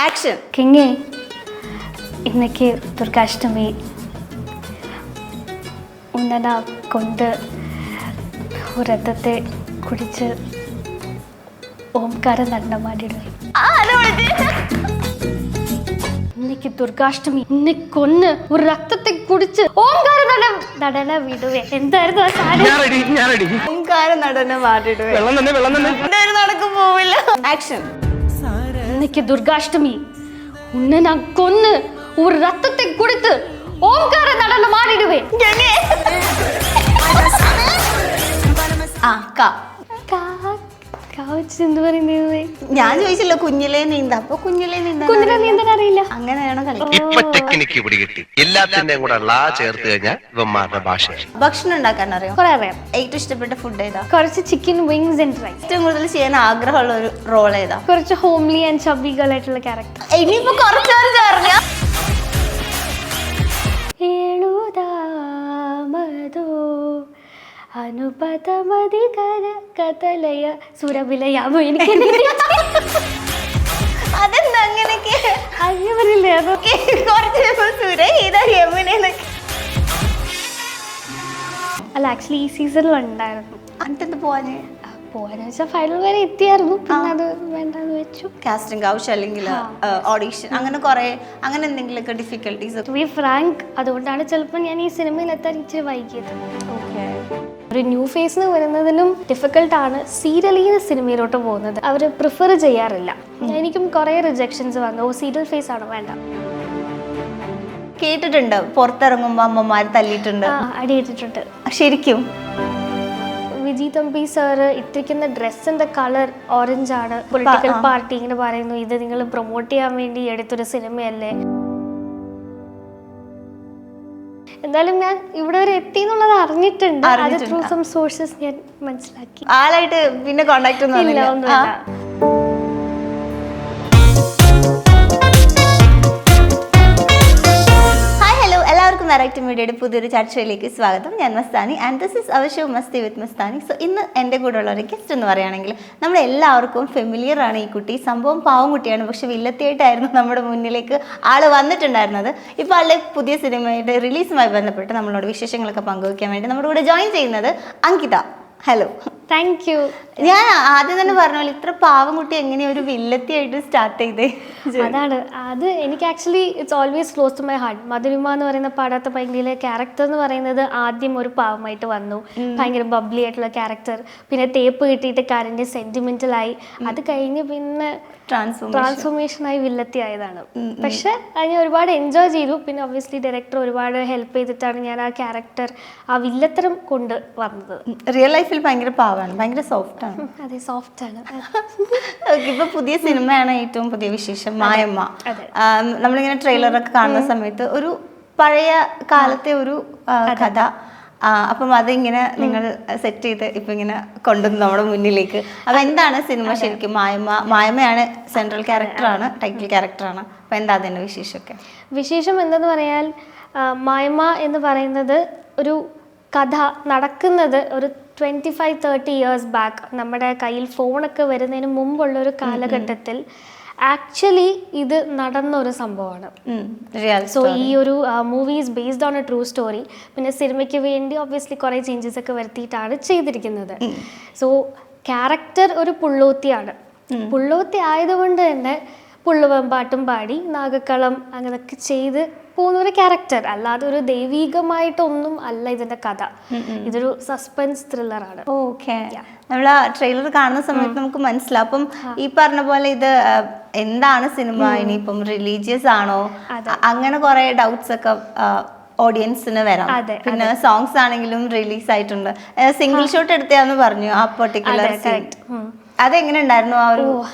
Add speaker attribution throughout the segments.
Speaker 1: Action.
Speaker 2: കിങ്ങേ, ഇന്നേക്ക് ദുർഗാഷ്ടമി. ഉന്നത കൊണ്ട് രഥത്തെ കുടിച്ച് ഓംകാര നടനം പാടിയിടുവേ. இன்னைக்கு ദുർഗാഷ്ടമി, ഇന്നെ കൊന്ന് ഒരു രക്തത്തെ കുടിച്ച് ഓംകാര നടന വിടുവേ. എന്തായിരുന്നു ആ സാധനം?
Speaker 1: ഓംകാര നടനം പാടിയിടുവേ. നടക്കും പോവില്ല. ആക്ഷൻ.
Speaker 2: இன்னைக்கு ദുർഗാഷ്ടമി, ഉന്നെ ഞാൻ കൊന്ന് ഒരു രക്തത്തെ കുടിച്ച് ഓംകാര നടനം ആടിടുവേ. എന്ത് പറയുന്നത്?
Speaker 1: ഞാൻ ചോദിച്ചില്ല കുഞ്ഞിലേ നീന്ത. അപ്പൊ കുഞ്ഞിലേ
Speaker 2: നീന്താൻ അറിയില്ല.
Speaker 1: അങ്ങനെയാണോ കളി?
Speaker 3: ടെക്നിക്ക് പിടികിട്ടി. എല്ലാത്തിന്റെയും കൂടെ ലാ ചേർത്ത് കഴിഞ്ഞാൽ ഇവന്മാരുടെ ഭാഷ.
Speaker 1: ഭക്ഷണം ഉണ്ടാക്കാൻ അറിയാം?
Speaker 2: കുറെ അറിയാം.
Speaker 1: ഏറ്റവും ഇഷ്ടപ്പെട്ട ഫുഡ് ഏതാ?
Speaker 2: കുറച്ച് ചിക്കൻ വിങ്സ് ആൻഡ് റൈസ്.
Speaker 1: ഏറ്റവും കൂടുതൽ ചെയ്യാൻ ആഗ്രഹമുള്ള ഒരു റോൾ ഏതാ?
Speaker 2: കുറച്ച് ഹോംലി ആൻഡ് ചബ്ബികൾ ആയിട്ടുള്ള ക്യാരക്ടർ.
Speaker 1: ഇനിയിപ്പോ കുറച്ചൊരു ചേർന്ന
Speaker 2: അനുപതമധികര കഥലയ സുരവിലയാമോ. എനിക്ക്
Speaker 1: അതെന്താ അങ്ങനെയൊക്കെ
Speaker 2: അറിയില്ലേ? അതൊക്കെ അല്ല, ആക്ച്വലി ഈ സീസണിൽ ഉണ്ടായിരുന്നു.
Speaker 1: എന്നിട്ട് പോവാന്
Speaker 2: വെച്ചാൽ ഫൈനൽ വരെ എത്തിയായിരുന്നു. പിന്നെ അത് വേണ്ടെന്ന് വെച്ചു.
Speaker 1: കാസ്റ്റിംഗ് ആവശ്യം അല്ലെങ്കിൽ ഓഡീഷൻ അങ്ങനെ കുറെ അങ്ങനെ എന്തെങ്കിലുമൊക്കെ ഡിഫിക്കൽട്ടീസ്?
Speaker 2: ടു ബി ഫ്രാങ്ക്, അതുകൊണ്ടാണ് ചിലപ്പോൾ ഞാൻ ഈ സിനിമയിൽ എത്താൻ ഇച്ചിരി വൈകിയത്. ഒരു ന്യൂ ഫേസിന് വരുന്നതിലും ഡിഫിക്കൽട്ടാണ് സീരിയലിൽ നിന്ന് സിനിമയിലോട്ട് പോകുന്നത്. അവർ പ്രിഫർ ചെയ്യാറില്ല. എനിക്കും കുറേ റിജക്ഷൻസ് വന്നു. സീരിയൽ ഫേസ് ആണ് വേണ്ട.
Speaker 1: കേട്ടിട്ടുണ്ട് പുറത്തിറങ്ങുമ്പോ അമ്മമാർ തല്ലിയിട്ടുണ്ട്,
Speaker 2: അടിയിട്ടിട്ടുണ്ട്.
Speaker 1: ശരിക്കും?
Speaker 2: വിജി തമ്പി സാറ് ഇട്ടിരിക്കുന്ന ഡ്രസ്സിന്റെ കളർ ഓറഞ്ച് ആണ്. പൊളിറ്റിക്കൽ പാർട്ടി ഇങ്ങനെ പറയുന്നു, ഇത് നിങ്ങൾ പ്രൊമോട്ട് ചെയ്യാൻ വേണ്ടി എടുത്തൊരു സിനിമയല്ലേ. എന്തായാലും ഞാൻ ഇവിടെ വരെ എത്തി എന്നുള്ളത് അറിഞ്ഞിട്ടുണ്ട്. അത് ത്രൂ സം സോഴ്സസ് ഞാൻ മനസ്സിലാക്കി.
Speaker 1: ആളായിട്ട് പിന്നെ കോണ്ടാക്ട് ഒന്നുമില്ല. വെറൈറ്റി മീഡിയയുടെ പുതിയൊരു ചർച്ചയിലേക്ക് സ്വാഗതം. ഞാൻ Mastani and this is our show Masti with Mastani. So ഇന്ന് എൻ്റെ കൂടെ ഉള്ള ഒരു ഗസ്റ്റ് എന്ന് പറയുകയാണെങ്കിൽ നമ്മളെല്ലാവർക്കും ഫെമിലിയർ ആണ് ഈ കുട്ടി. സംഭവം പാവം കുട്ടിയാണ്, പക്ഷെ വില്ലത്തിയായിട്ടായിരുന്നു നമ്മുടെ മുന്നിലേക്ക് ആള് വന്നിട്ടുണ്ടായിരുന്നത്. ഇപ്പോൾ ആളുടെ പുതിയ സിനിമയുടെ റിലീസുമായി ബന്ധപ്പെട്ട് നമ്മളോട് വിശേഷങ്ങളൊക്കെ പങ്കുവയ്ക്കാൻ വേണ്ടി നമ്മുടെ കൂടെ ജോയിൻ ചെയ്യുന്നത് അങ്കിത. ഹലോ.
Speaker 2: Thank you.
Speaker 1: ഞാൻ ആദ്യം തന്നെ പറഞ്ഞ പോലെ ഇത്ര പാവം കുട്ടി എങ്ങനെയാ ഒരു വില്ലത്തിയായിട്ട് സ്റ്റാർട്ട് ചെയ്തേ?
Speaker 2: അതാണ് അത് എനിക്ക് actually it's always close to my heart. Madhurima എന്ന് പറയുന്ന പാടാത്ത പൈങ്കിളിയിലെ ക്യാരക്ടർ എന്ന് പറയുന്നത് ആദ്യം ഒരു പാവമായിട്ട് വന്നു, ഭയങ്കര ബബ്ലി ആയിട്ടുള്ള ക്യാരക്ടർ. പിന്നെ തേപ്പ് കിട്ടിയിട്ട് കരഞ്ഞ് സെന്റിമെന്റലായി. അത് കഴിഞ്ഞ് പിന്നെ ട്രാൻസ്ഫോർമേഷനായി വില്ലത്തി ആയതാണ്. പക്ഷെ അത് ഞാൻ ഒരുപാട് എൻജോയ് ചെയ്തു. പിന്നെ ഒബ്വിയസ്ലി ഡയറക്ടർ ഒരുപാട് ഹെൽപ്പ് ചെയ്തിട്ടാണ് ഞാൻ ആ ക്യാരക്ടർ ആ വില്ലത്തരം കൊണ്ട് വന്നത്.
Speaker 1: റിയൽ ലൈഫിൽ ഭയങ്കര പാവാണ്, ഭയങ്കര സോഫ്റ്റ് ആണ്.
Speaker 2: അതെ, സോഫ്റ്റ് ആണ്.
Speaker 1: ഇപ്പൊ പുതിയ സിനിമയാണ് ഏറ്റവും പുതിയ വിശേഷം, മായമ്മ. നമ്മളിങ്ങനെ ട്രെയിലറൊക്കെ കാണുന്ന സമയത്ത് ഒരു പഴയ കാലത്തെ ഒരു കഥ, അപ്പം അതിങ്ങനെ നിങ്ങൾ സെറ്റ് ചെയ്ത് ഇപ്പൊ ഇങ്ങനെ കൊണ്ടുവന്നു നമ്മുടെ മുന്നിലേക്ക്. അപ്പൊ എന്താണ് സിനിമ ശരിക്കും? മായമ്മയാണ് സെൻട്രൽ ക്യാരക്ടറാണ്, ടൈറ്റിൽ ക്യാരക്ടറാണ്. അപ്പൊ എന്താ അതിന്റെ വിശേഷം
Speaker 2: എന്തെന്ന് പറയാൻ, മായമ്മ എന്ന് പറയുന്നത് ഒരു കഥ നടക്കുന്നത് ഒരു 25-30 ഇയേഴ്സ് ബാക്ക്. നമ്മുടെ കയ്യിൽ ഫോണൊക്കെ വരുന്നതിന് മുമ്പുള്ള ഒരു കാലഘട്ടത്തിൽ ആക്ച്വലി ഇത് നടന്ന ഒരു സംഭവമാണ്. സോ ഈ ഒരു movie is based on A true story. പിന്നെ സിനിമയ്ക്ക് വേണ്ടി ഒബ്വിയസ്ലി കുറേ ചേഞ്ചസ് ഒക്കെ വരുത്തിയിട്ടാണ് ചെയ്തിരിക്കുന്നത്. സോ ക്യാരക്ടർ ഒരു പുള്ളോത്തിയാണ്. പുള്ളോത്തി ആയതുകൊണ്ട് തന്നെ പുള്ളുവമ്പാട്ടും പാടി നാഗക്കളം അങ്ങനെയൊക്കെ ചെയ്ത് പോകുന്ന ഒരു ക്യാരക്ടർ, അല്ലാതെ ഒരു ദൈവികമായിട്ടൊന്നും അല്ല ഇതിന്റെ കഥ. ഇതൊരു സസ്പെൻസ് ത്രില്ലറാണ്.
Speaker 1: ഓക്കെ. നമ്മൾ ആ ട്രെയിലർ കാണുന്ന സമയത്ത് നമുക്ക് മനസ്സിലാവും. അപ്പം ഈ പറഞ്ഞ പോലെ ഇത് എന്താണ് സിനിമ, ഇനിയിപ്പം റിലീജിയസ് ആണോ, അങ്ങനെ കുറെ ഡൗട്ട്സ് ഒക്കെ ഓഡിയൻസിന് വരാം. പിന്നെ സോങ്സ് ആണെങ്കിലും റിലീസ് ആയിട്ടുണ്ട്. സിംഗിൾ ഷോട്ട് എടുത്താന്ന് പറഞ്ഞു ആ പെർട്ടിക്കുലർ. അതെങ്ങനെ ഉണ്ടായിരുന്നു ആ ഒരു?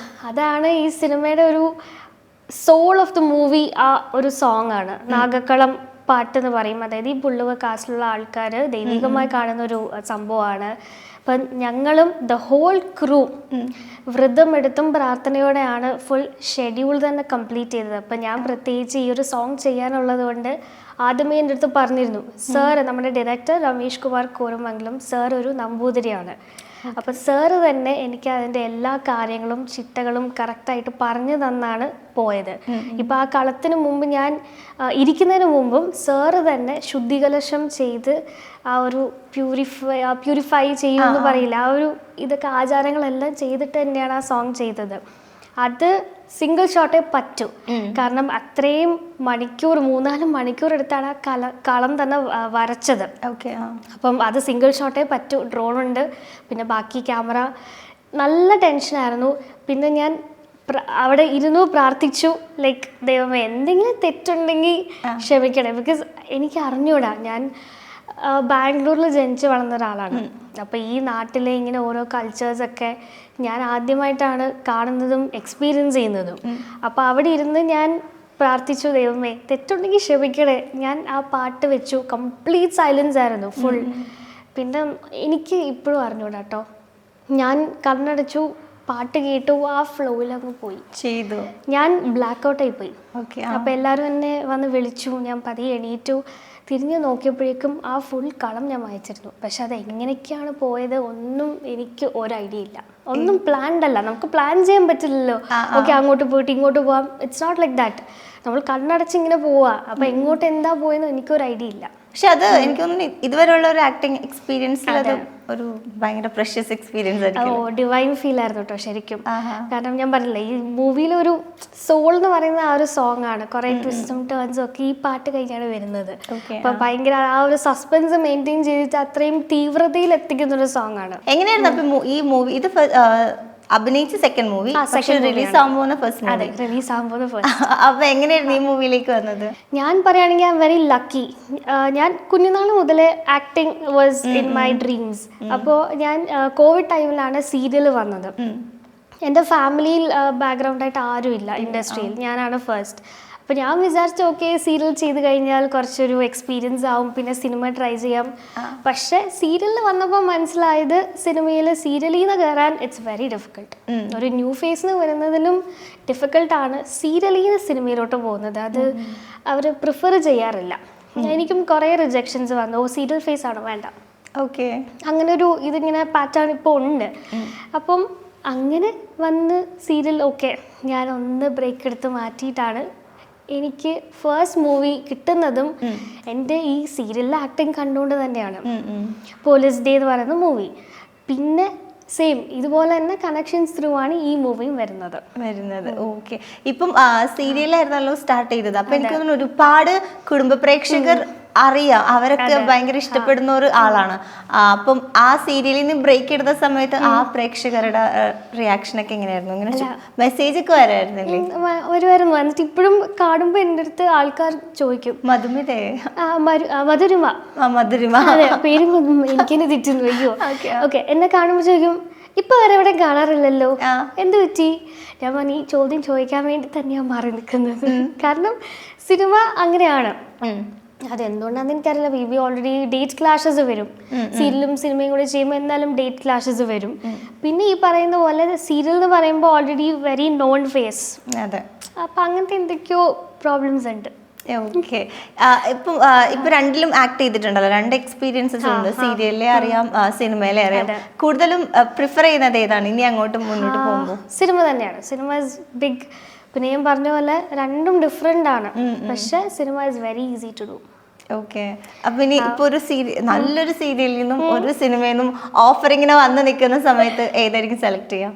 Speaker 2: അതാണ് ഈ സിനിമയുടെ ഒരു സോൾ ഓഫ് ദ മൂവി. ആ ഒരു സോങ് ആണ് നാഗക്കളം പാട്ട് എന്ന് പറയും. അതായത് ഈ പുള്ളുവ കാസ്റ്റിലുള്ള ആൾക്കാർ ദൈവികമായി കാണുന്ന ഒരു സംഭവമാണ്. അപ്പം ഞങ്ങളും ദ ഹോൾ ക്രൂ വ്രതമെടുത്തും പ്രാർത്ഥനയോടെയാണ് ഫുൾ ഷെഡ്യൂൾ തന്നെ കംപ്ലീറ്റ് ചെയ്തത്. അപ്പം ഞാൻ പ്രത്യേകിച്ച് ഈ ഒരു സോങ് ചെയ്യാനുള്ളത് കൊണ്ട് ആദ്യമേ എൻ്റെ അടുത്ത് പറഞ്ഞിരുന്നു, സാർ നമ്മുടെ ഡയറക്ടർ രമേഷ് കുമാർ കോരമംഗലം സാർ ഒരു നമ്പൂതിരിയാണ്. അപ്പോൾ സാറ് തന്നെ എനിക്ക് അതിൻ്റെ എല്ലാ കാര്യങ്ങളും ചിട്ടകളും കറക്റ്റായിട്ട് പറഞ്ഞു തന്നാണ് പോയത്. ഇപ്പോൾ ആ കളത്തിന് മുമ്പ് ഞാൻ ഇരിക്കുന്നതിന് മുമ്പും സാറ് തന്നെ ശുദ്ധികലശം ചെയ്ത് ആ ഒരു പ്യൂരിഫൈ ചെയ്യുമെന്ന് പറയില്ല, ആ ഒരു ഇതൊക്കെ ആചാരങ്ങളെല്ലാം ചെയ്തിട്ട് തന്നെയാണ് ആ സോങ് ചെയ്തത്. അത് സിംഗിൾ ഷോട്ടേ പറ്റൂ, കാരണം അത്രയും മണിക്കൂർ 3-4 മണിക്കൂർ എടുത്താണ് ആ കളം തന്നെ വരച്ചത്. അപ്പം അത് സിംഗിൾ ഷോട്ടേ പറ്റൂ. ഡ്രോൺ ഉണ്ട്, പിന്നെ ബാക്കി ക്യാമറ. നല്ല ടെൻഷനായിരുന്നു. പിന്നെ ഞാൻ അവിടെ ഇരുന്നു പ്രാർത്ഥിച്ചു, ലൈക്ക് ദൈവമേ എന്തെങ്കിലും തെറ്റുണ്ടെങ്കിൽ ക്ഷമിക്കണേ. ബിക്കോസ് എനിക്ക് അറിഞ്ഞൂടാ, ഞാൻ ബാംഗ്ലൂരിൽ ജനിച്ച് വളർന്ന ഒരാളാണ്. അപ്പോൾ ഈ നാട്ടിലെ ഇങ്ങനെ ഓരോ കൾച്ചേഴ്സൊക്കെ ഞാൻ ആദ്യമായിട്ടാണ് കാണുന്നതും എക്സ്പീരിയൻസ് ചെയ്യുന്നതും. അപ്പോൾ അവിടെ ഇരുന്ന് ഞാൻ പ്രാർത്ഥിച്ചു, ദൈവമേ തെറ്റുണ്ടെങ്കിൽ ക്ഷമിക്കണേ. ഞാൻ ആ പാട്ട് വെച്ചു, കംപ്ലീറ്റ് സൈലൻസ് ആയിരുന്നു ഫുൾ. പിന്നെ എനിക്ക് ഇപ്പോഴും അറിഞ്ഞൂടാ കേട്ടോ, ഞാൻ കണ്ണടച്ചു, പാട്ട് കേട്ടു, ആ ഫ്ലോയിലങ്ങ് പോയി ചെയ്തു. ഞാൻ ബ്ലാക്ക് ഔട്ടായി പോയി. അപ്പോൾ എല്ലാവരും എന്നെ വന്ന് വിളിച്ചു, ഞാൻ പതിയെ എണീറ്റു. തിരിഞ്ഞ് നോക്കിയപ്പോഴേക്കും ആ ഫുൾ കളം ഞാൻ വായിച്ചിരുന്നു. പക്ഷെ അത് എങ്ങനെയൊക്കെയാണ് പോയത് ഒന്നും എനിക്ക് ഒരു ഐഡിയ ഇല്ല. ഒന്നും പ്ലാൻഡ് അല്ല, നമുക്ക് പ്ലാൻ ചെയ്യാൻ പറ്റില്ലല്ലോ. ഓക്കെ, അങ്ങോട്ട് പോയിട്ട് ഇങ്ങോട്ട് പോവാം, ഇറ്റ്സ് നോട്ട് ലൈക്ക് ദാറ്റ്. നമ്മൾ കണ്ണടച്ച് ഇങ്ങനെ പോവാ, അപ്പോൾ എങ്ങോട്ട് എന്താ പോയെന്ന് എനിക്കൊരു ഐഡിയ ഇല്ല.
Speaker 1: പക്ഷെ അത് എനിക്ക് തോന്നുന്നു ഇതുവരെയുള്ള ഒരു ആക്ടിങ് എക്സ്പീരിയൻസിൽ അത് ഒരു ഭയങ്കര പ്രഷ്യസ് എക്സ്പീരിയൻസ് ആയിരിക്കും.
Speaker 2: ഡിവൈൻ ഫീൽ ആയിരുന്നു കേട്ടോ ശരിക്കും. കാരണം ഞാൻ പറഞ്ഞില്ലേ, ഈ മൂവിയിൽ ഒരു സോൾ എന്ന് പറയുന്ന ആ ഒരു സോങ് ആണ്. കുറെ ട്വിസ്റ്റും ടേൺസും ഒക്കെ ഈ പാട്ട് കഴിഞ്ഞാണ് വരുന്നത്. അപ്പൊ ഭയങ്കര ആ ഒരു സസ്പെൻസ് മെയിൻറ്റെയിൻ ചെയ്തിട്ട് അത്രയും തീവ്രതയിൽ എത്തിക്കുന്ന ഒരു സോങ് ആണ്.
Speaker 1: എങ്ങനെയായിരുന്നു അപ്പൊ ഈ മൂവി? ഇത് അഭിനയിച്ച സെക്കൻഡ് മൂവി, റിലീസ് ആകുമ്പോൾ ഫസ്റ്റ് മൂവി.
Speaker 2: റിലീസ് ആകുമ്പോൾ ഫസ്റ്റ്.
Speaker 1: അപ്പൊ എങ്ങനെയായിരുന്നു ഈ മൂവിയിലേക്ക് വന്നത്?
Speaker 2: ഞാൻ പറയുകയാണെങ്കിൽ ഐ എം വെരി ലക്കി. ഞാൻ കുഞ്ഞുനാൾ മുതലേ acting was in my dreams. അപ്പോൾ ഞാൻ കോവിഡ് ടൈമിലാണ് സീരിയൽ വന്നത്. എൻ്റെ ഫാമിലിയിൽ ബാക്ക്ഗ്രൗണ്ടായിട്ട് ആരുമില്ല ഇൻഡസ്ട്രിയിൽ, ഞാനാണ് ഫസ്റ്റ്. അപ്പോൾ ഞാൻ വിചാരിച്ചു ഓക്കെ, സീരിയൽ ചെയ്ത് കഴിഞ്ഞാൽ കുറച്ചൊരു എക്സ്പീരിയൻസ് ആവും, പിന്നെ സിനിമ ട്രൈ ചെയ്യാം. പക്ഷേ സീരിയലിൽ വന്നപ്പോൾ മനസ്സിലായത്, സീരിയലിൽ നിന്ന് കയറാൻ ഇറ്റ്സ് വെരി ഡിഫിക്കൾട്ട്. ഒരു ന്യൂ ഫേസിന് വരുന്നതിലും ഡിഫിക്കൾട്ടാണ് സീരിയലിൽ നിന്ന് സിനിമയിലോട്ട് പോകുന്നത്. അത് അവർ പ്രിഫർ ചെയ്യാറില്ല. എനിക്കും കുറേ റിജക്ഷൻസ് വന്നു, സീരിയൽ ഫേസ് ആണ് വേണ്ട.
Speaker 1: ഓക്കെ,
Speaker 2: അങ്ങനെ ഒരു ഇതിങ്ങനെ പാറ്റേൺ ഇപ്പോൾ ഉണ്ട്. അപ്പം അങ്ങനെ വന്ന് സീരിയൽ ഓക്കെ, ഞാൻ ഒന്ന് ബ്രേക്ക് എടുത്ത് മാറ്റിയിട്ടാണ് എനിക്ക് ഫസ്റ്റ് മൂവി കിട്ടുന്നതും എൻ്റെ ഈ സീരിയലിലെ ആക്ടിങ് കണ്ടുകൊണ്ട് തന്നെയാണ്. പോലീസ് ഡേ എന്ന് പറയുന്ന മൂവി. പിന്നെ സെയിം ഇതുപോലെ തന്നെ കണക്ഷൻസ് ത്രൂ ആണ് ഈ മൂവിയും വരുന്നത്.
Speaker 1: ഓക്കെ, ഇപ്പം സീരിയലായിരുന്നല്ലോ സ്റ്റാർട്ട് ചെയ്തത്. അപ്പൊ എനിക്ക് തോന്നുന്നു ഒരുപാട് കുടുംബ പ്രേക്ഷകർ അറിയാം, അവരൊക്കെ ഭയങ്കര ഇഷ്ടപ്പെടുന്ന ഒരു ആളാണ്. അപ്പം ആ സീരിയലിൽ നിന്ന് ബ്രേക്ക് എടുത്ത സമയത്ത് ആ പ്രേക്ഷകരുടെ റിയാക്ഷൻ ഒക്കെ എങ്ങനെയായിരുന്നു? ഇങ്ങനെ മെസ്സേജ് ഒക്കെ വരായിരുന്നില്ലേ?
Speaker 2: വരുമായിരുന്നു. എന്നിട്ട് ഇപ്പോഴും കാണുമ്പോൾ എൻ്റെ അടുത്ത് ആൾക്കാർ ചോദിക്കും,
Speaker 1: മധുമിതേ,
Speaker 2: മധുരിമ,
Speaker 1: മധുരിമ
Speaker 2: പേരും എനിക്കെന്നെ തെറ്റുന്നു. അയ്യോ ഓക്കെ, എന്നെ കാണുമ്പോൾ ചോദിക്കും, ഇപ്പൊ വരെ ഇവിടെ കാണാറില്ലല്ലോ, എന്ത് പറ്റി? ഞാൻ പറഞ്ഞു, ഈ ചോദ്യം ചോദിക്കാൻ വേണ്ടി തന്നെയാണ് മാറി നിൽക്കുന്നത്. കാരണം സിനിമ അങ്ങനെയാണ്. അതെന്തുകൊണ്ടാണെന്ന് എനിക്കറിയില്ല. ബി ഓൾറെഡി ഡേറ്റ് ക്ലാഷസ് വരും. സീരിയലും സിനിമയും കൂടെ ചെയ്യുമ്പോൾ എന്തായാലും ഡേറ്റ് ക്ലാഷസ് വരും. പിന്നെ ഈ പറയുന്ന പോലെ സീരിയൽ എന്ന് പറയുമ്പോൾ ഓൾറെഡി വെരി നോൺ ഫേസ്.
Speaker 1: അതെ,
Speaker 2: അപ്പം അങ്ങനത്തെ എന്തൊക്കെയോ പ്രോബ്ലംസ് ഉണ്ട്.
Speaker 1: ഓക്കെ, ഇപ്പൊ രണ്ടിലും ആക്ട് ചെയ്തിട്ടുണ്ടല്ലോ, രണ്ട് എക്സ്പീരിയൻസസ് ഉണ്ട്. സീരിയലിലെ അറിയാം, സിനിമയിലെ അറിയാം. കൂടുതലും പ്രിഫർ ചെയ്യുന്നത് ഏതാണ് ഇനി അങ്ങോട്ട് മുന്നോട്ട് പോകുമ്പോൾ?
Speaker 2: സിനിമ തന്നെയാണ്. Cinema is big. പിന്നെ ഞാൻ പറഞ്ഞ പോലെ രണ്ടും ഡിഫറെൻ്റ് ആണ്, പക്ഷെ cinema is very easy to do.
Speaker 1: Okay, അപ്പൊ ഇനി ഇപ്പൊ ഒരു നല്ലൊരു സീരിയലിൽ നിന്നും ഒരു സിനിമയിൽ നിന്നും ഓഫർ ഇങ്ങനെ വന്ന് നിൽക്കുന്ന സമയത്ത് ഏതായിരിക്കും സെലക്ട് ചെയ്യാം?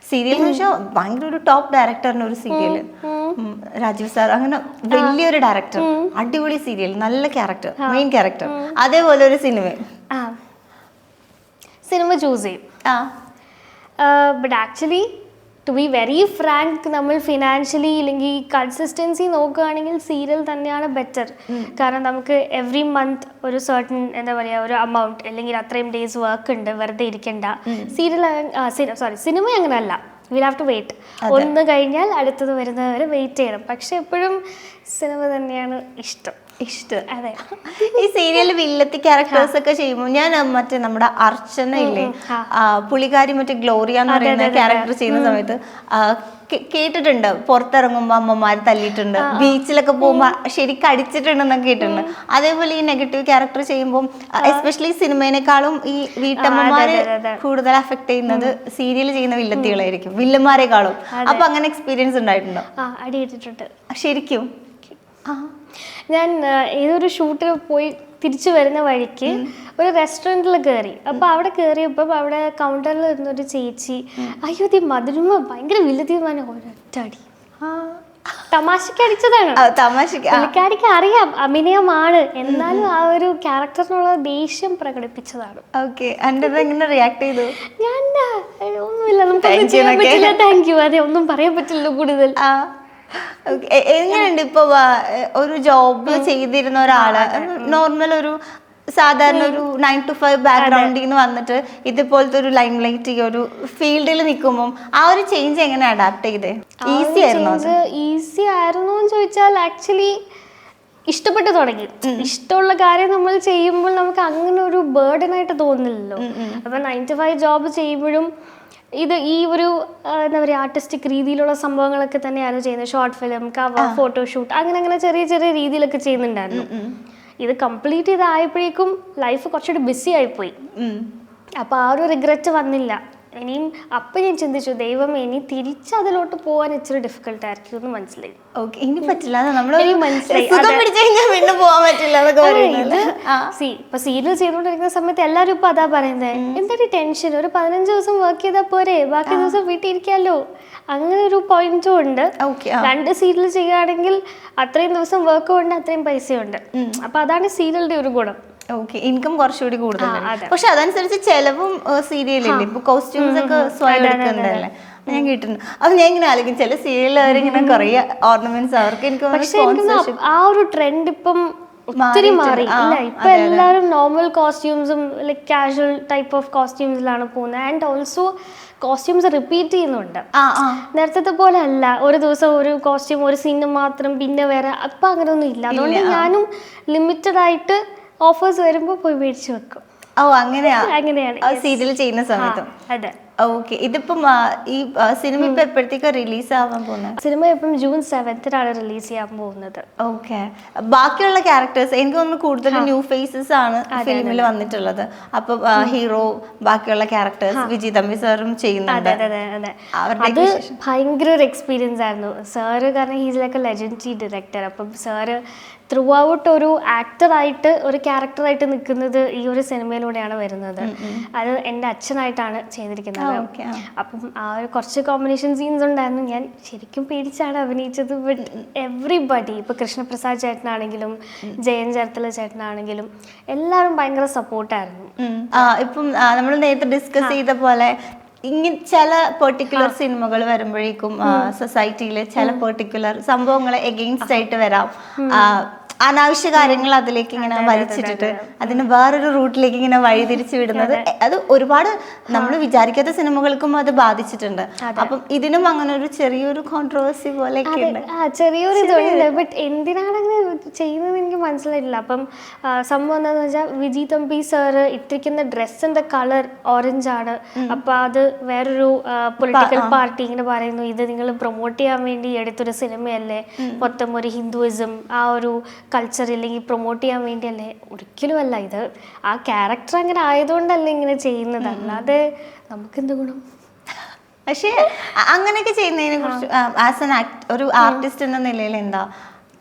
Speaker 1: സീരിയൽ എന്ന് വെച്ചാൽ ഭയങ്കര ഒരു ടോപ്പ് ഡയറക്ടറിന് ഒരു സീരിയല്, രാജീവ് സാർ, അങ്ങനെ വലിയൊരു ഡയറക്ടർ, അടിപൊളി സീരിയൽ, നല്ല ക്യാരക്ടർ, മെയിൻ ക്യാരക്ടർ, അതേപോലെ ഒരു
Speaker 2: സിനിമ ചൂസ് ചെയ്യും. But actually to be very frank, നമ്മൾ ഫിനാൻഷ്യലി ഇല്ലെങ്കിൽ കൺസിസ്റ്റൻസി നോക്കുകയാണെങ്കിൽ സീരിയൽ തന്നെയാണ് ബെറ്റർ. കാരണം നമുക്ക് എവറി മന്ത് ഒരു സർട്ടൻ എന്താ പറയുക ഒരു എമൗണ്ട് അല്ലെങ്കിൽ അത്രയും ഡേയ്സ് വർക്ക് ഉണ്ട്, വെറുതെ ഇരിക്കണ്ട. സിനിമ അങ്ങനെയല്ല, വിൽ ഹാവ് ടു വെയിറ്റ്. ഒന്ന് കഴിഞ്ഞാൽ അടുത്തത് വരുന്നത് വരെ വെയിറ്റ് ചെയ്യണം. പക്ഷെ എപ്പോഴും സിനിമ തന്നെയാണ് ഇഷ്ടം.
Speaker 1: ഇഷ്ടം.
Speaker 2: അതെ.
Speaker 1: ഈ സീരിയലിൽ വില്ലത്തി ക്യാരക്ടേഴ്സ് ഒക്കെ ചെയ്യുമ്പോൾ ഞാൻ മറ്റേ നമ്മുടെ അർച്ചന ഇല്ലേ, പുള്ളിക്കാരി മറ്റേ ഗ്ലോറിയ എന്ന് പറയുന്ന ക്യാരക്ടർ ചെയ്യുന്ന സമയത്ത് കേട്ടിട്ടുണ്ട്, പുറത്തിറങ്ങുമ്പോ അമ്മമാർ തല്ലിയിട്ടുണ്ട്, ബീച്ചിലൊക്കെ പോകുമ്പോ ശരിക്കും അടിച്ചിട്ടുണ്ടെന്നൊക്കെ കേട്ടിട്ടുണ്ട്. അതേപോലെ ഈ നെഗറ്റീവ് ക്യാരക്ടർ ചെയ്യുമ്പോൾ എസ്പെഷ്യലി സിനിമേനേക്കാളും ഈ വീട്ടമ്മമാരെ കൂടുതൽ അഫക്ട് ചെയ്യുന്നത് സീരിയൽ ചെയ്യുന്ന വില്ലത്തികളായിരിക്കും, വില്ലന്മാരെക്കാളും. അപ്പൊ അങ്ങനെ എക്സ്പീരിയൻസ് ഉണ്ടായിട്ടുണ്ടോ?
Speaker 2: അടിയിട്ടിട്ടുണ്ട്
Speaker 1: ശരിക്കും.
Speaker 2: ഞാൻ ഏതൊരു ഷൂട്ടിൽ പോയി തിരിച്ചു വരുന്ന വഴിക്ക് ഒരു റെസ്റ്റോറൻറ്റിൽ കയറി. അപ്പോൾ അവിടെ കയറിയപ്പോൾ അവിടെ കൗണ്ടറിൽ ഇരുന്നൊരു ചേച്ചി, അയ്യോ ദി മധുരമ ഭയങ്കര വില്ലതീരുമാനം, ഒരൊറ്റടി തമാശക്ക് അടിച്ചതാണ്. പുള്ളിക്കാരിക്ക് അറിയാം അഭിനയമാണ്, എന്നാലും ആ ഒരു ക്യാരക്ടറിനുള്ള ദേഷ്യം പ്രകടിപ്പിച്ചതാണ്.
Speaker 1: എങ്ങനെ റിയാക്ട് ചെയ്തു?
Speaker 2: ഞാൻ ഒന്നുമില്ല, നമുക്ക് ചെയ്യാൻ പറ്റില്ല, താങ്ക് യു, അതെ, ഒന്നും പറയാൻ പറ്റില്ല കൂടുതൽ.
Speaker 1: എങ്ങനെയുണ്ട് ഇപ്പൊ ഒരു ജോബ് ചെയ്തിരുന്ന ഒരാള്, നോർമൽ ഒരു സാധാരണ ഒരു 9 to 5 ബാക്ക്ഗ്രൗണ്ടിൽ നിന്ന് വന്നിട്ട് ഇതുപോലത്തെ ഒരു ലൈം ലൈറ്റ് ഒരു ഫീൽഡിൽ നിൽക്കുമ്പോൾ ആ ഒരു ചേഞ്ച് എങ്ങനെ അഡാപ്റ്റ് ചെയ്തേ? ഈസി ആയിരുന്നു?
Speaker 2: ഈസി ആയിരുന്നു എന്ന് ചോദിച്ചാൽ ആക്ച്വലി ഇഷ്ടപ്പെട്ടു തുടങ്ങി. ഇഷ്ടമുള്ള കാര്യം നമ്മൾ ചെയ്യുമ്പോൾ നമുക്ക് അങ്ങനെ ഒരു ബേർഡനായിട്ട് തോന്നില്ലല്ലോ. അപ്പൊ 9 to 5 ജോബ് ചെയ്യുമ്പോഴും ഇത് ഈ ഒരു എന്താ പറയുക ആർട്ടിസ്റ്റിക് രീതിയിലുള്ള സംഭവങ്ങളൊക്കെ തന്നെയാണ് ചെയ്യുന്നത്. ഷോർട്ട് ഫിലിം, കവർ, ഫോട്ടോഷൂട്ട്, അങ്ങനെ ചെറിയ ചെറിയ രീതിയിലൊക്കെ ചെയ്യുന്നുണ്ടായിരുന്നു. ഇത് കംപ്ലീറ്റ് ചെയ്തായപ്പോഴേക്കും ലൈഫ് കുറച്ചുകൂടി ബിസി ആയിപ്പോയി. അപ്പോൾ ആ ഒരു റിഗ്രറ്റ് വന്നില്ല. ഇനിയും അപ്പം ഞാൻ ചിന്തിച്ചു, ദൈവം ഇനി തിരിച്ചതിലോട്ട് പോകാൻ ഇച്ചിരി ഡിഫിക്കൽട്ട് ആയിരിക്കും എന്ന് മനസ്സിലായി.
Speaker 1: ഇനി പറ്റില്ല,
Speaker 2: ഇപ്പൊ സീരിയൽ ചെയ്തുകൊണ്ടിരിക്കുന്ന സമയത്ത് എല്ലാവരും ഇപ്പൊ അതാ പറയുന്നത്, എന്താണ് ടെൻഷൻ, ഒരു 15 ദിവസം വർക്ക് ചെയ്താൽ പോരെ, ബാക്കി ദിവസം വീട്ടിൽ ഇരിക്കാമല്ലോ. അങ്ങനെ ഒരു പോയിന്റും ഉണ്ട്. 2 സീരിയൽ ചെയ്യുകയാണെങ്കിൽ അത്രയും ദിവസം വർക്ക് ഉണ്ട്, അത്രയും പൈസയുണ്ട്. അപ്പൊ അതാണ് സീരിയലിന്റെ ഒരു ഗുണം.
Speaker 1: ഇൻകം കുറച്ചുകൂടി കൂടുതലാണ്. പക്ഷെ അതനുസരിച്ച് ചെലവും സീരിയലില്ലേ, ഇപ്പൊ കോസ്റ്റ്യൂംസ് ഒക്കെ സ്വയം എടുക്കുന്നതല്ലേ, ഞാൻ കേട്ടിട്ടുണ്ട്. അപ്പൊ ഞാൻ ഇങ്ങനെ ആലോചിക്കും, ചില സീരിയലുകാരിങ്ങനെ കുറെ ഓർണമെന്റ്സ് അവർക്ക് എനിക്ക്
Speaker 2: ആ ഒരു ട്രെൻഡ് ഇപ്പം ഒത്തിരി മാറി. ഇല്ല, ഇപ്പൊ എല്ലാവരും നോർമൽ കോസ്റ്റ്യൂംസും ലൈക് കാഷ്വൽ ടൈപ്പ് ഓഫ് കോസ്റ്റ്യൂംസിലാണ് പോകുന്നത്. ആൻഡ് ഓൾസോ കോസ്റ്റ്യൂംസ് റിപ്പീറ്റ് ചെയ്യുന്നുണ്ട്. നേരത്തെ പോലെ അല്ല, ഒരു ദിവസം ഒരു കോസ്റ്റ്യൂം ഒരു സീന് മാത്രം, പിന്നെ വേറെ. അപ്പൊ അങ്ങനെയൊന്നും ഇല്ല. അതുകൊണ്ട് ഞാനും ലിമിറ്റഡ് ആയിട്ട് ഓഫേഴ്സ് വരുമ്പോൾ പോയി മേടിച്ചു വെക്കും.
Speaker 1: അങ്ങനെയാണ് സീരിയൽ ചെയ്യുന്ന സമയത്ത്.
Speaker 2: അതെ.
Speaker 1: ഇതിപ്പം ഈ സിനിമ ഇപ്പൊ എപ്പോഴത്തേക്ക് റിലീസ് ആവാൻ പോകുന്നത്?
Speaker 2: സിനിമ ഇപ്പം June 7th റിലീസ് ചെയ്യാൻ പോകുന്നത്.
Speaker 1: ബാക്കിയുള്ള ക്യാരക്ടേഴ്സ് എനിക്ക് തോന്നുന്നു കൂടുതൽ ന്യൂ ഫേസസ് ആണ് ഫിലിമിൽ വന്നിട്ടുള്ളത്. അപ്പൊ ഹീറോ, ബാക്കിയുള്ള ക്യാരക്ടേഴ്സ് വിജയ് തമ്പി സാറും ചെയ്യുന്നുണ്ട്.
Speaker 2: അത് ഭയങ്കര ഒരു എക്സ്പീരിയൻസ് ആയിരുന്നു സാറ്, കാരണം he's like A legendary director. അപ്പം സാറ് ത്രൂ ഔട്ട് ഒരു ആക്ടറായിട്ട്, ഒരു ക്യാരക്ടറായിട്ട് നിൽക്കുന്നത് ഈ ഒരു സിനിമയിലൂടെയാണ് വരുന്നത്. അത് എൻ്റെ അച്ഛനായിട്ടാണ് ചെയ്തിരിക്കുന്നത്. അപ്പം ആ ഒരു കുറച്ച് കോമ്പിനേഷൻ സീൻസ് ഉണ്ടായിരുന്നു. ഞാൻ ശരിക്കും പേടിച്ചാണ് അഭിനയിച്ചത്. ബട്ട് എവ്രിബഡി, ഇപ്പൊ കൃഷ്ണപ്രസാദ് ചേട്ടനാണെങ്കിലും ജയൻ ചേർത്തല ചേട്ടനാണെങ്കിലും എല്ലാവരും ഭയങ്കര സപ്പോർട്ടായിരുന്നു.
Speaker 1: ഇപ്പം നമ്മൾ നേരത്തെ ഡിസ്കസ് ചെയ്ത പോലെ ഇങ്ങനെ ചില പെർട്ടിക്കുലർ സിനിമകൾ വരുമ്പോഴേക്കും സൊസൈറ്റിയിലെ ചില പെർട്ടിക്കുലർ സംഭവങ്ങളെ എഗെയിൻസ്റ്റ് ആയിട്ട് വരാം. അനാവശ്യ കാര്യങ്ങൾ അതിലേക്ക് ഇങ്ങനെ വലിച്ചിട്ടിട്ട് അതിന് വേറൊരു റൂട്ടിലേക്ക് ഇങ്ങനെ വഴിതിരിച്ചു വിടുന്നത്, അത് ഒരുപാട് നമ്മൾ വിചാരിക്കാത്ത സിനിമകൾക്കും അത് ബാധിച്ചിട്ടുണ്ട്. അപ്പം ഇതിനും അങ്ങനെ ഒരു ചെറിയൊരു കോൺട്രവേഴ്സി പോലെയൊക്കെ ഉണ്ട്.
Speaker 2: ചെറിയൊരു ഇതുണ്ട്. ബട്ട് എന്തിനാണ് അങ്ങനെ ചെയ്യുന്നത് എനിക്ക് മനസ്സിലായിട്ടില്ല. അപ്പം സംഭവം എന്താണെന്ന് വെച്ചാൽ, വിജയ് തമ്പി സാറ് ഇട്ടിരിക്കുന്ന ഡ്രസ്സിന്റെ കളർ ഓറഞ്ച് ആണ്. അപ്പൊ അത് വേറൊരു പൊളിറ്റിക്കൽ പാർട്ടി ഇങ്ങനെ പറയുന്നു, ഇത് നിങ്ങൾ പ്രൊമോട്ട് ചെയ്യാൻ വേണ്ടി എടുത്തൊരു സിനിമയല്ലേ, മൊത്തം ഒരു ഹിന്ദുയിസം ആ ഒരു കൾച്ചർ ഇല്ലെങ്കിൽ പ്രൊമോട്ട് ചെയ്യാൻ വേണ്ടിയല്ലേ. ഒരിക്കലുമല്ല. ഇത് ആ ക്യാരക്ടർ അങ്ങനെ ആയതുകൊണ്ടല്ലേ ഇങ്ങനെ ചെയ്യുന്നത്, അല്ലാതെ നമുക്കെന്ത് ഗുണം?
Speaker 1: പക്ഷേ അങ്ങനെയൊക്കെ ചെയ്യുന്നതിനെ കുറിച്ച് ആസ് എൻ ഒരു ആർട്ടിസ്റ്റ് എന്ന നിലയിൽ എന്താ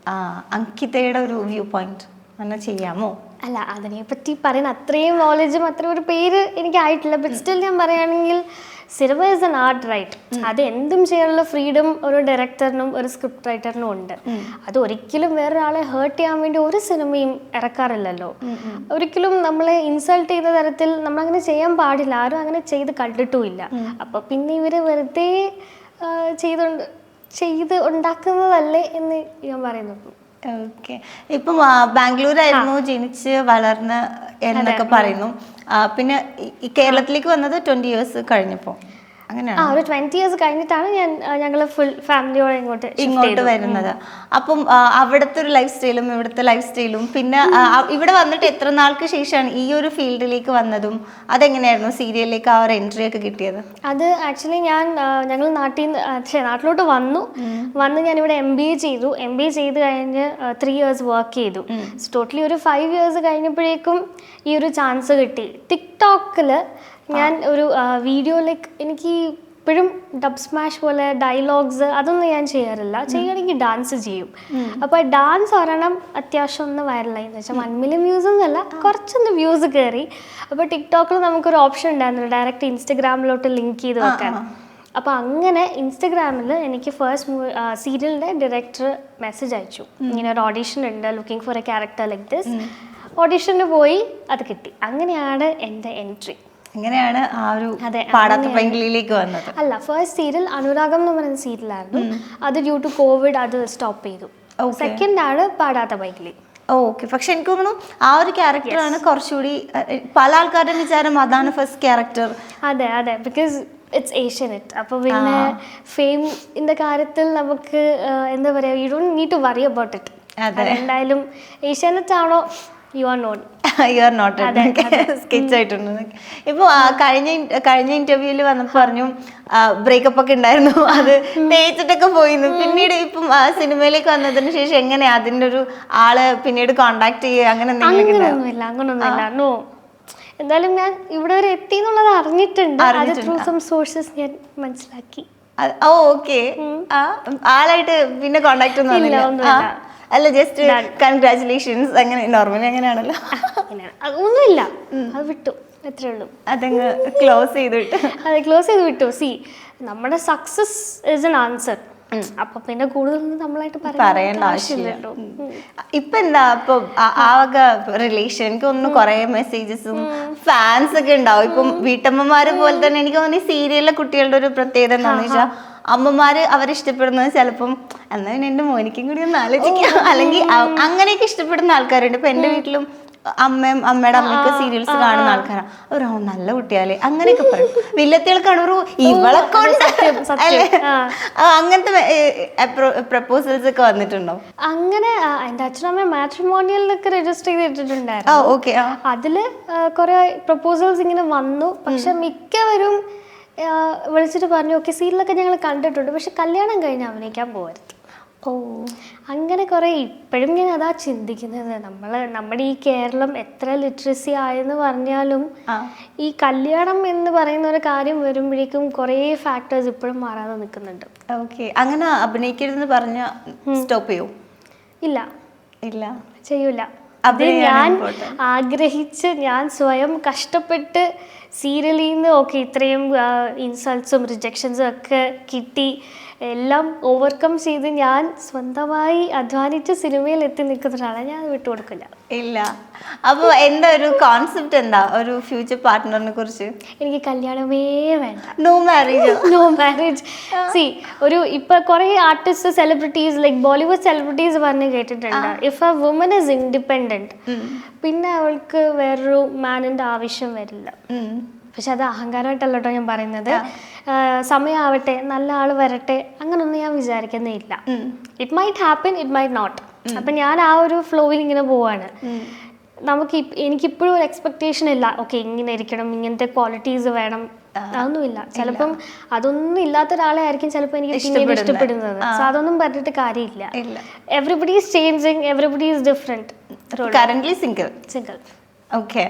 Speaker 1: അങ്കിതയുടെ ഒരു വ്യൂ പോയിന്റ് അങ്ങനെ ചെയ്യാമോ?
Speaker 2: അല്ല, അതിനെപ്പറ്റി പറയുന്ന അത്രയും നോളജും അത്ര ഒരു പേര് എനിക്കായിട്ടില്ല. ബട്ട് സ്റ്റിൽ ഞാൻ പറയുകയാണെങ്കിൽ cinema is an art, right? അത് എന്തും ചെയ്യാനുള്ള ഫ്രീഡം ഒരു ഡയറക്ടറിനും ഒരു സ്ക്രിപ്റ്റ് റൈറ്ററിനും ഉണ്ട്. അത് ഒരിക്കലും വേറൊരാളെ ഹേർട്ട് ചെയ്യാൻ വേണ്ടി ഒരു സിനിമയും ഇറക്കാറില്ലല്ലോ. ഒരിക്കലും നമ്മളെ ഇൻസൾട്ട് ചെയ്യുന്ന തരത്തിൽ നമ്മളങ്ങനെ ചെയ്യാൻ പാടില്ല. ആരും അങ്ങനെ ചെയ്ത് കണ്ടിട്ടുമില്ല. അപ്പൊ പിന്നെ ഇവര് വെറുതെ ചെയ്ത് ഉണ്ടാക്കുന്നതല്ലേ എന്ന് ഞാൻ പറയുന്നു.
Speaker 1: ഇപ്പം ബാംഗ്ലൂരായിരുന്നു ജനിച്ച് വളർന്ന് എന്നൊക്കെ പറയുന്നു. പിന്നെ കേരളത്തിലേക്ക് വന്നത് 20 years കഴിഞ്ഞപ്പോൾ. അങ്ങനെയാണ്
Speaker 2: ഒരു 20 years കഴിഞ്ഞിട്ടാണ് ഞങ്ങൾ ഫുൾ ഫാമിലിയോടെ
Speaker 1: ഇങ്ങോട്ട് വരുന്നത്. അപ്പം അവിടുത്തെ ഒരു ലൈഫ് സ്റ്റൈലും ഇവിടുത്തെ ലൈഫ് സ്റ്റൈലും പിന്നെ ഇവിടെ വന്നിട്ട് എത്ര നാൾക്ക് ശേഷമാണ് ഈ ഒരു ഫീൽഡിലേക്ക് വന്നതും അതെങ്ങനെയായിരുന്നു സീരിയലിലേക്ക് ആ ഒരു എൻട്രി ഒക്കെ കിട്ടിയത്?
Speaker 2: അത് ആക്ച്വലി ഞങ്ങൾ നാട്ടിലോട്ട് വന്നു ഞാനിവിടെ MBA ചെയ്ത് കഴിഞ്ഞ് 3 years വർക്ക് ചെയ്തു. ടോട്ടലി ഒരു 5 years കഴിഞ്ഞപ്പോഴേക്കും ഈ ഒരു ചാൻസ് കിട്ടി. ടിക്ടോക്കിൽ ഞാൻ ഒരു വീഡിയോ എനിക്ക് ഇപ്പോഴും ഡബ് സ്മാഷ് പോലെ ഡയലോഗ്സ് അതൊന്നും ഞാൻ ചെയ്യാറില്ല. ചെയ്യുകയാണെങ്കിൽ ഡാൻസ് ചെയ്യും. അപ്പോൾ ഡാൻസ് ഒരെണ്ണം അത്യാവശ്യം ഒന്ന് വൈറലായി എന്ന് വെച്ചാൽ 1 million വ്യൂസ് ഒന്നുമല്ല, കുറച്ചൊന്ന് വ്യൂസ് കയറി. അപ്പോൾ ടിക്ടോക്കിൽ നമുക്കൊരു ഓപ്ഷൻ ഉണ്ടായിരുന്നു ഡയറക്റ്റ് ഇൻസ്റ്റഗ്രാമിലോട്ട് ലിങ്ക് ചെയ്ത് വെക്കാൻ. അപ്പോൾ അങ്ങനെ ഇൻസ്റ്റഗ്രാമിൽ എനിക്ക് ഫസ്റ്റ് സീരിയലിൻ്റെ ഡയറക്ടർ മെസ്സേജ് അയച്ചു, ഇങ്ങനെ ഒരു ഓഡീഷൻ ഉണ്ട്, looking for a character like this. ഓഡീഷന് പോയി, അത് കിട്ടി. അങ്ങനെയാണ് എൻ്റെ എൻട്രി.
Speaker 1: അങ്ങനെയാണ് ആ ഒരു പാടാത്ത പൈങ്കിളിയിലേക്ക് വന്നത്.
Speaker 2: അല്ല, ഫസ്റ്റ് സീരിയൽ അനുരാഗം എന്ന് പറയുന്ന സീരിയലായിരുന്നു. അത് ഡ്യൂ ടു കോവിഡ് അത് സ്റ്റോപ്പ് ചെയ്തു. സെക്കൻഡ് ആണ് പാടാത്ത പൈങ്കിളി.
Speaker 1: ഓക്കെ. പക്ഷെ എനിക്ക് തോന്നുന്നു ആ ഒരു ക്യാരക്ടറാണ് കുറച്ചുകൂടി പല ആൾക്കാരുടെ വിചാരം അതാണ് ഫസ്റ്റ് ക്യാരക്ടർ.
Speaker 2: അതെ ബിക്കോസ് ഇറ്റ്സ് ഏഷ്യാനെറ്റ്. അപ്പോൾ പിന്നെ ഫെയിമിൻ്റെ കാര്യത്തിൽ നമുക്ക് എന്താ പറയുക, you don't need to worry about it. എന്തായാലും ഏഷ്യാനെറ്റ് ആണോ, യു ആർ നോട്ട്
Speaker 1: സ്കെച്ച് ആയിട്ടുണ്ട്. ഇപ്പൊ കഴിഞ്ഞ ഇന്റർവ്യൂല് വന്നപ്പോ പറഞ്ഞു ബ്രേക്കപ്പ് ഒക്കെ ഉണ്ടായിരുന്നു, അത് തേച്ചിട്ടൊക്കെ പോയിരുന്നു. പിന്നീട് ഇപ്പം സിനിമയിലേക്ക് വന്നതിന് ശേഷം എങ്ങനെയാ അതിന്റെ ഒരു ആള് പിന്നീട് കോണ്ടാക്ട് ചെയ്യുക അങ്ങനെ
Speaker 2: അങ്ങനൊന്നുമില്ല. നോ, എന്തായാലും ഞാൻ ഇവിടെ വരെ എത്തി എന്നുള്ളത് അറിഞ്ഞിട്ടുണ്ട്. ത്രൂ സം സോഴ്സസ് ഞാൻ മനസ്സിലാക്കി.
Speaker 1: ഓക്കെ. ആളായിട്ട് പിന്നെ കോണ്ടാക്ട് ഒന്നും അല്ല, ജസ്റ്റ് കൺഗ്രാറ്റുലേഷൻസ് അങ്ങനെ നോർമലി അങ്ങനെയാണല്ലോ.
Speaker 2: ഒന്നുമില്ല, അത് വിട്ടു, അത്രേ ഉള്ളൂ.
Speaker 1: അതങ്ങ് ക്ലോസ് ചെയ്ത്
Speaker 2: വിട്ടു. സി, നമ്മുടെ സക്സസ് ഈസ് എൻ ആൻസർ. അപ്പൊ പിന്നെ കൂടുതലൊന്നും നമ്മളായിട്ട്
Speaker 1: പറയേണ്ട ആവശ്യമില്ലല്ലോ. ഇപ്പൊ എന്താ ഇപ്പൊ ആ വക റിലേഷൻ എനിക്ക് തോന്നുന്നു കുറെ മെസ്സേജസും ഫാൻസ് ഒക്കെ ഉണ്ടാവും. ഇപ്പം വീട്ടമ്മമാര് പോലെ തന്നെ എനിക്ക് തോന്നുന്നു സീരിയലിലെ കുട്ടികളുടെ ഒരു പ്രത്യേകത എന്താണെന്ന് വെച്ചാൽ അമ്മമാര് അവരിഷ്ടപ്പെടുന്നത് ചിലപ്പം എന്നാ പിന്നെ എന്റെ മോനിക്കും കൂടി ഒന്ന് ആലോചിക്കാം, അല്ലെങ്കിൽ അങ്ങനെയൊക്കെ ഇഷ്ടപ്പെടുന്ന ആൾക്കാരുണ്ട്. ഇപ്പൊ എന്റെ വീട്ടിലും അമ്മയുടെ അമ്മയൊക്കെ സീരിയൽസ് കാണുന്ന ആൾക്കാരാണ്. ഒരു നല്ല കുട്ടിയാലേ അങ്ങനെയൊക്കെ പറയും. വില്ലത്തികൾക്കാണ് ഒരു ഇവളെ കൊണ്ട് അങ്ങനത്തെ പ്രപ്പോസൽസ് ഒക്കെ വന്നിട്ടുണ്ടോ?
Speaker 2: അങ്ങനെ എന്റെ അച്ഛനമ്മ മാട്രിമോണിയലിലൊക്കെ രജിസ്റ്റർ ചെയ്തിട്ടുണ്ടായിരുന്നു. അതില് കുറെ പ്രപ്പോസൽസ് ഇങ്ങനെ വന്നു. പക്ഷെ മിക്കവരും വിളിച്ചിട്ട് പറഞ്ഞു, ഓക്കെ സീരിയലൊക്കെ ഞങ്ങൾ കണ്ടിട്ടുണ്ട്, പക്ഷെ കല്യാണം കഴിഞ്ഞ് അഭിനയിക്കാൻ പോകരുത്. അങ്ങനെ കുറെ. ഇപ്പോഴും ഞാൻ അതാ ചിന്തിക്കുന്നത്, നമ്മുടെ ഈ കേരളം എത്ര ലിറ്ററസി ആയെന്ന് പറഞ്ഞാലും ഈ കല്യാണം എന്ന് പറയുന്ന ഒരു കാര്യം വരുമ്പോഴേക്കും കുറേ ഫാക്ടേഴ്സ് ഇപ്പോഴും മാറാതെ നിൽക്കുന്നുണ്ട്.
Speaker 1: ഓക്കെ. അങ്ങനെ അഭിനയിക്കരുതെന്ന് പറഞ്ഞ സ്റ്റോപ്പ് ചെയ്യൂ? ഇല്ല ചെയ്യൂല.
Speaker 2: അത് ഞാൻ ആഗ്രഹിച്ച് ഞാൻ സ്വയം കഷ്ടപ്പെട്ട് സീരിയലിൽ നിന്ന് ഇത്രയും ഇൻസൾട്ട്സും റിജക്ഷൻസും ഒക്കെ കിട്ടി എല്ലാം ഓവർകം ചെയ്ത് ഞാൻ സ്വന്തമായി അധ്വാനിച്ച് സിനിമയിൽ എത്തി നിൽക്കുന്ന ഒരാളെ ഞാൻ വിട്ടുകൊടുക്കില്ല.
Speaker 1: ഇല്ല. അപ്പോൾ എന്താ ഒരു കോൺസെപ്റ്റ്, എന്താ ഒരു ഫ്യൂച്ചർ പാർട്ട്ണറിനെ കുറിച്ച്?
Speaker 2: എനിക്ക് കല്യാണമേ വേണ്ട.
Speaker 1: No marriage.
Speaker 2: സി, ഇപ്പൊ കുറെ artist celebrities like Bollywood celebrities പറഞ്ഞ് കേട്ടിട്ടുണ്ട്, if a woman is independent പിന്നെ അവൾക്ക് വേറൊരു മാനിന്റെ ആവശ്യം വരില്ല. പക്ഷെ അത് അഹങ്കാരമായിട്ടല്ല കേട്ടോ ഞാൻ പറയുന്നത്. സമയമാവട്ടെ, നല്ല ആള് വരട്ടെ, അങ്ങനൊന്നും ഞാൻ വിചാരിക്കുന്നേ ഇല്ല. It might happen, it might not. അപ്പം ഞാൻ ആ ഒരു ഫ്ലോയിൽ ഇങ്ങനെ പോവാണ്. എനിക്കിപ്പോഴും ഒരു എക്സ്പെക്ടേഷൻ ഇല്ല, ഓക്കെ ഇങ്ങനെ ഇരിക്കണം, ഇങ്ങനത്തെ ക്വാളിറ്റീസ് വേണം, അതൊന്നുമില്ല. ചിലപ്പം അതൊന്നും ഇല്ലാത്ത ഒരാളെ ആയിരിക്കും ചിലപ്പോൾ എനിക്ക് പിന്നീട് ഇഷ്ടപ്പെടുന്നത്. സോ അതൊന്നും പറഞ്ഞിട്ട് കാര്യമില്ല. Everybody is changing, everybody is different.
Speaker 1: Currently single. Okay.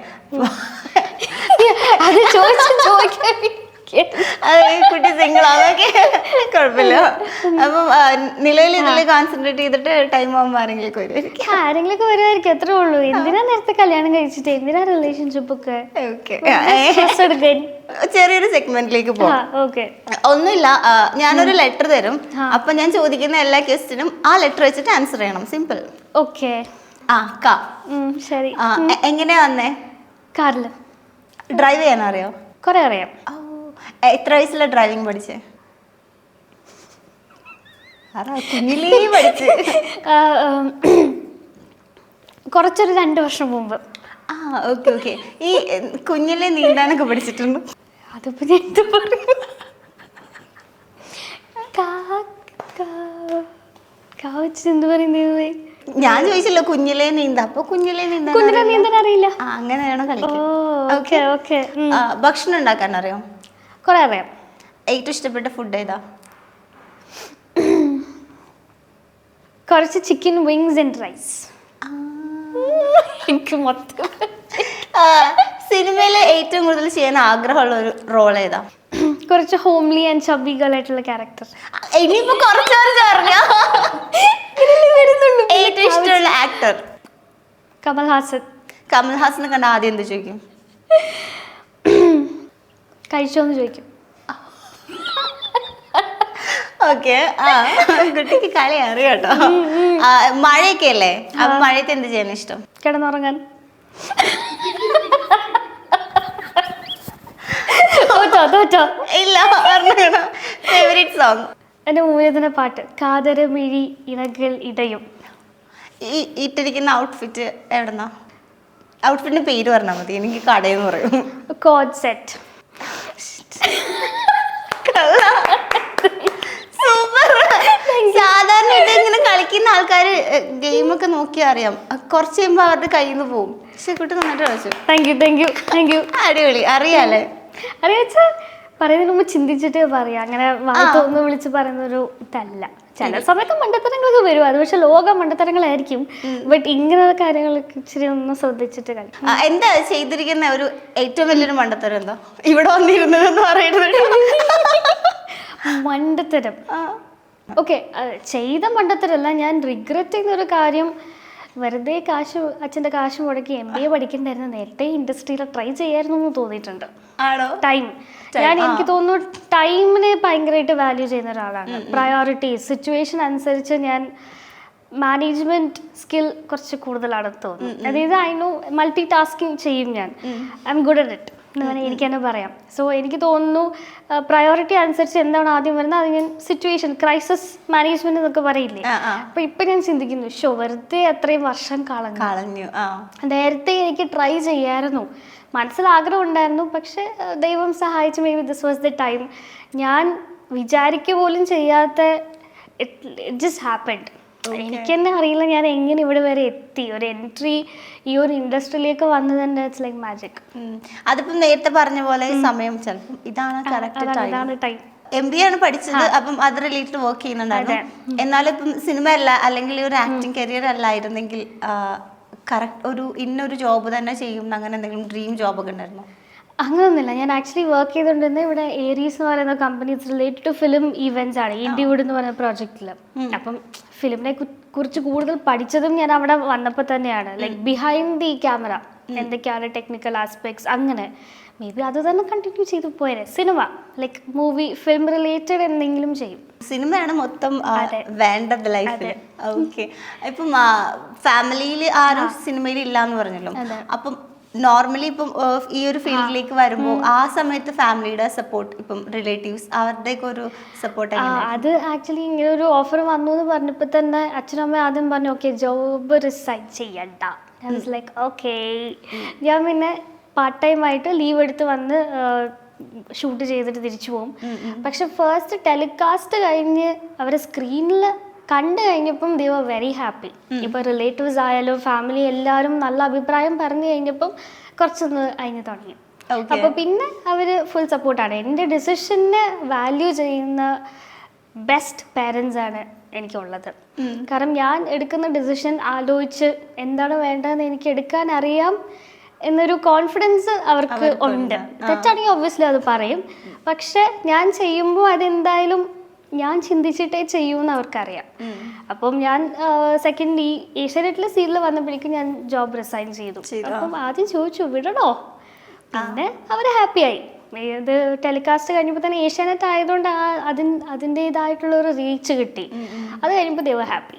Speaker 2: അത് ചോദിക്കാൻ
Speaker 1: കുട്ടി സിംഗിളാന്നൊക്കെ കുഴപ്പമില്ല. അപ്പം നിലവിൽ ഇതിൽ കോൺസെൻട്രേറ്റ് ചെയ്തിട്ട് ടൈം ആകുമ്പോൾ ആരെങ്കിലൊക്കെ
Speaker 2: വരുമായിരിക്കും, അത്രേ ഉള്ളൂ. എന്തിനാ നേരത്തെ കല്യാണം കഴിച്ചിട്ട്, എന്തിനാ റിലേഷൻഷിപ്പ് ഒക്കെ?
Speaker 1: ചെറിയൊരു സെഗ്മെന്റിലേക്ക് പോകാം. ഒന്നുമില്ല, ഞാനൊരു ലെറ്റർ തരും. അപ്പൊ ഞാൻ ചോദിക്കുന്ന എല്ലാ ക്വസ്റ്റിനും ആ ലെറ്റർ വെച്ചിട്ട് ആൻസർ ചെയ്യണം. സിമ്പിൾ.
Speaker 2: ഓക്കെ.
Speaker 1: ശരി. എങ്ങനെയാ വന്നേ?
Speaker 2: കാറില്.
Speaker 1: ഡ്രൈവ് ചെയ്യാൻ അറിയോ?
Speaker 2: കുറെ അറിയാം.
Speaker 1: എത്ര വയസ്സില ഡ്രൈവിംഗ് പഠിച്ചേ? കുഞ്ഞിലേ പഠിച്ച്?
Speaker 2: കുറച്ചൊരു 2 വർഷം മുമ്പ്.
Speaker 1: ഓക്കെ. ഈ കുഞ്ഞിലെ നീന്താനൊക്കെ പഠിച്ചിട്ടുണ്ട്?
Speaker 2: അതിപ്പോ ഞാൻ എന്ത് പറയും, കവച്ച് എന്ത് പറയുന്നത്?
Speaker 1: ഞാൻ ചോദിച്ചല്ലോ കുഞ്ഞിലേ നീന്താ, അപ്പൊ കുഞ്ഞിലേ
Speaker 2: കുഞ്ഞിലെ നീന്താൻ അറിയില്ല.
Speaker 1: അങ്ങനെയാണോ കളിക്കാൻ?
Speaker 2: Okay okay.
Speaker 1: ഭക്ഷണം ഉണ്ടാക്കാൻ അറിയോ?
Speaker 2: കുറെ അറിയാം.
Speaker 1: ഏറ്റവും ഇഷ്ടപ്പെട്ട ഫുഡ് ഏതാ?
Speaker 2: കുറച്ച് ചിക്കൻ വിങ്സ് ആൻഡ് റൈസ്. എനിക്ക് മൊത്തം
Speaker 1: സിനിമയിൽ ഏറ്റവും കൂടുതൽ ചെയ്യാൻ ആഗ്രഹമുള്ള ഒരു റോൾ ഏതാ?
Speaker 2: കുറച്ച് ഹോംലി ആൻഡ് ചബ്ബി ഗേൾ ആയിട്ടുള്ള ക്യാരക്ടർ.
Speaker 1: ഇനിയിപ്പോ കുറച്ച് പറഞ്ഞോ. ഏറ്റവും ഇഷ്ടമുള്ള ആക്ടർ?
Speaker 2: കമൽഹാസൻ.
Speaker 1: കമൽഹാസനെ കണ്ട ആദ്യം എന്ത് ചോദിക്കും?
Speaker 2: കഴിച്ചോന്ന് ചോദിക്കും.
Speaker 1: ഓക്കെ. കുട്ടിക്ക് കളി അറിയാം കേട്ടോ. മഴയൊക്കെ അല്ലേ, അപ്പൊ മഴയത്ത് എന്ത് ചെയ്യാൻ ഇഷ്ടം?
Speaker 2: കിടന്നുറങ്ങാൻ.
Speaker 1: ഇല്ല, ഫേവറേറ്റ് സോങ്?
Speaker 2: എൻ്റെ മൂലത്തിന് പാട്ട് കാതര മിഴി ഇണകൾ ഇടയും.
Speaker 1: ഇട്ടിരിക്കുന്ന ഔട്ട്ഫിറ്റ് എവിടെന്നാ? ഔട്ട്ഫിറ്റിന്റെ പേര് പറഞ്ഞാൽ മതി, എനിക്ക് കടയെന്ന് പറയും.
Speaker 2: Code set.
Speaker 1: സൂപ്പർ. സാധാരണ ഇങ്ങനെ കളിക്കുന്ന ആൾക്കാര് ഗെയിമൊക്കെ നോക്കിയാൽ അറിയാം, കുറച്ച് കഴിയുമ്പോ അവരുടെ കയ്യിൽ നിന്ന് പോകും. പക്ഷെ കുട്ടി നന്നായിട്ട് കളിച്ചു.
Speaker 2: Thank you.
Speaker 1: അടിപൊളി. അറിയാലേ?
Speaker 2: അറിയാച്ചാ പറയുന്നതിന് മുമ്പ് ചിന്തിച്ചിട്ട് പറയാം. അങ്ങനെ വാർത്ത വിളിച്ച് പറയുന്ന ഒരു ഇതല്ല. ചില സമയത്ത് മണ്ടത്തരങ്ങളൊക്കെ വരും, അത് പക്ഷെ ലോക മണ്ടത്തരങ്ങളായിരിക്കും. ബട്ട് ഇങ്ങനെയുള്ള കാര്യങ്ങളൊക്കെ ഇച്ചിരി ഒന്ന് ശ്രദ്ധിച്ചിട്ട് കളിക്കും.
Speaker 1: എന്താ ചെയ്തിരിക്കുന്ന ഒരു ഏറ്റവും വലിയൊരു മണ്ടത്തരം എന്താ ഇവിടെ വന്നിരുന്നതെന്ന് പറയുന്നത്?
Speaker 2: മണ്ടത്തരം ഓക്കെ, ചെയ്ത മണ്ടത്തരല്ല. ഞാൻ റിഗ്രറ്റ് ചെയ്യുന്ന ഒരു കാര്യം, വെറുതെ അച്ഛൻ്റെ കാശ് മുടക്കി MBA പഠിക്കണ്ടായിരുന്നു, നേരത്തെ ഇൻഡസ്ട്രിയിൽ ട്രൈ ചെയ്യായിരുന്നു എന്ന് തോന്നിയിട്ടുണ്ട്. ടൈം എനിക്ക് തോന്നുന്നു ടൈമിനെ ഭയങ്കരമായിട്ട് വാല്യൂ ചെയ്യുന്ന ഒരാളാണ്. പ്രയോറിറ്റീസ് സിറ്റുവേഷൻ അനുസരിച്ച് ഞാൻ മാനേജ്മെന്റ് സ്കിൽ കുറച്ച് കൂടുതലാണെന്ന് തോന്നുന്നു. അതായത് ഐ നോ മൾട്ടി ടാസ്കിങ് ചെയ്യും ഞാൻ. I M good at it എന്ന് വേണമെങ്കിൽ എനിക്ക് തന്നെ പറയാം. സോ എനിക്ക് തോന്നുന്നു പ്രയോറിറ്റി അനുസരിച്ച് എന്താണ് ആദ്യം വരുന്നത് അത് ഞാൻ സിറ്റുവേഷൻ ക്രൈസിസ് മാനേജ്മെന്റ് എന്നൊക്കെ പറയില്ലേ. അപ്പൊ ഇപ്പൊ ഞാൻ ചിന്തിക്കുന്നു വെറുതെ അത്രയും വർഷം കളഞ്ഞു. നേരത്തെ എനിക്ക് ട്രൈ ചെയ്യായിരുന്നു, മനസ്സിൽ ആഗ്രഹം ഉണ്ടായിരുന്നു. പക്ഷെ ദൈവം സഹായിച്ചു, may be this was the time. ഞാൻ വിചാരിക്കുക പോലും ചെയ്യാത്ത ഇറ്റ് ജസ്റ്റ് ഹാപ്പൻഡ്. എനിക്ക് തന്നെ അറിയില്ല ഞാൻ എങ്ങനെ ഇവിടെ വരെ എത്തി. ഒരു എൻട്രി ഈ ഒരു ഇൻഡസ്ട്രിയിലേക്ക് വന്നത് തന്നെ ഇറ്റ്സ് ലൈക്ക് മാജിക്.
Speaker 1: അതിപ്പം നേരത്തെ പറഞ്ഞ പോലെ സമയം ചിലപ്പം ഇതാണ് ടൈം. MBA ആണ് പഠിച്ചത്, അപ്പം അത് റിലേറ്റഡ് വർക്ക് ചെയ്യുന്നുണ്ടായിരുന്നു. എന്നാലും ഇപ്പം സിനിമ അല്ല അല്ലെങ്കിൽ ഒരു ആക്ടിങ് കരിയർ അല്ലായിരുന്നെങ്കിൽ കറക്റ്റ് ഒരു ഇന്നൊരു ജോബ് തന്നെ ചെയ്യും അങ്ങനെ എന്തെങ്കിലും ഡ്രീം ജോബൊക്കെ ഉണ്ടായിരുന്നു?
Speaker 2: അങ്ങനെയൊന്നുമില്ല. ഞാൻ ആക്ച്വലി വർക്ക് ചെയ്തുകൊണ്ടിരുന്നത് ഇവിടെ ഏരീസ് എന്ന് പറയുന്ന company related to film events ആണ്, ഇൻഡിവുഡ് എന്ന് പറയുന്ന പ്രോജക്റ്റിൽ. അപ്പം ഫിലിമിനെ കുറിച്ച് കൂടുതൽ പഠിച്ചതും ഞാൻ അവിടെ വന്നപ്പോൾ തന്നെയാണ്. ലൈക്ക് ബിഹൈൻഡ് ദി ക്യാമറ എന്തൊക്കെയാണ് ടെക്നിക്കൽ ആസ്പെക്ട്സ്, അങ്ങനെ മേ ബി അത് തന്നെ കണ്ടിന്യൂ ചെയ്തു പോയത്. Cinema like movie film related എന്തെങ്കിലും ചെയ്യും.
Speaker 1: സിനിമയാണ് മൊത്തം വേണ്ടത് ലൈഫിൽ. ഓക്കെ. ഇപ്പം ഫാമിലിയിൽ ആരും സിനിമയിൽ ഇല്ലാന്ന് പറഞ്ഞല്ലോ, അപ്പം നോർമലി ഇപ്പം ഈ ഒരു ഫീൽഡിലേക്ക് വരുമ്പോൾ ആ സമയത്ത് ഫാമിലിയുടെ സപ്പോർട്ട്, ഇപ്പം റിലേറ്റീവ്സ് അവരുടെയൊക്കെ ഒരു സപ്പോർട്ട്?
Speaker 2: അത് ആക്ച്വലി ഇങ്ങനെ ഒരു ഓഫർ വന്നു എന്ന് പറഞ്ഞപ്പോൾ തന്നെ അച്ഛനും അമ്മ ആദ്യം പറഞ്ഞു ഓക്കെ ജോബ് റിസൈൻ ചെയ്യണ്ട. I was like okay. ഞാൻ പിന്നെ പാർട്ട് ടൈം ആയിട്ട് ലീവ് എടുത്ത് വന്ന് ഷൂട്ട് ചെയ്തിട്ട് തിരിച്ചു പോകും. പക്ഷെ ഫസ്റ്റ് ടെലികാസ്റ്റ് കഴിഞ്ഞ് അവരെ സ്ക്രീനിൽ കണ്ടു കഴിഞ്ഞപ്പം ദേ വർ വെരി ഹാപ്പി. ഇപ്പോൾ റിലേറ്റീവ്സ് ആയാലും ഫാമിലി എല്ലാവരും നല്ല അഭിപ്രായം പറഞ്ഞു കഴിഞ്ഞപ്പം കുറച്ചൊന്ന് അതിന് തുടങ്ങി. അപ്പോൾ പിന്നെ അവർ ഫുൾ സപ്പോർട്ടാണ്. എൻ്റെ ഡിസിഷനെ വാല്യൂ ചെയ്യുന്ന ബെസ്റ്റ് പേരൻസ് ആണ് എനിക്കുള്ളത്. കാരണം ഞാൻ എടുക്കുന്ന ഡിസിഷൻ ആലോചിച്ച് എന്താണ് വേണ്ടതെന്ന് എനിക്ക് എടുക്കാൻ അറിയാം എന്നൊരു കോൺഫിഡൻസ് അവർക്ക് ഉണ്ട്. തെറ്റാണെങ്കിൽ ഒബ്വിയസ്ലി അത് പറയും. പക്ഷെ ഞാൻ ചെയ്യുമ്പോൾ അതെന്തായാലും ഞാൻ ചിന്തിച്ചിട്ടേ ചെയ്യൂന്ന് അവർക്കറിയാം. അപ്പം ഞാൻ സെക്കൻഡ് ഈ ഏഷ്യാനെറ്റിലെ സീരിയൽ വന്നപ്പോഴേക്കും ഞാൻ ജോബ് റിസൈൻ ചെയ്തു. അപ്പം ആദ്യം ചോദിച്ചു വിടണോ, പിന്നെ അവർ ഹാപ്പിയായി. ഇത് ടെലികാസ്റ്റ് കഴിഞ്ഞപ്പോൾ തന്നെ ഏഷ്യാനെറ്റ് ആയതുകൊണ്ട് അതിൻ്റെതായിട്ടുള്ള ഒരു റീച്ച് കിട്ടി. അത് കഴിഞ്ഞപ്പോൾ ദേ വർ ഹാപ്പി.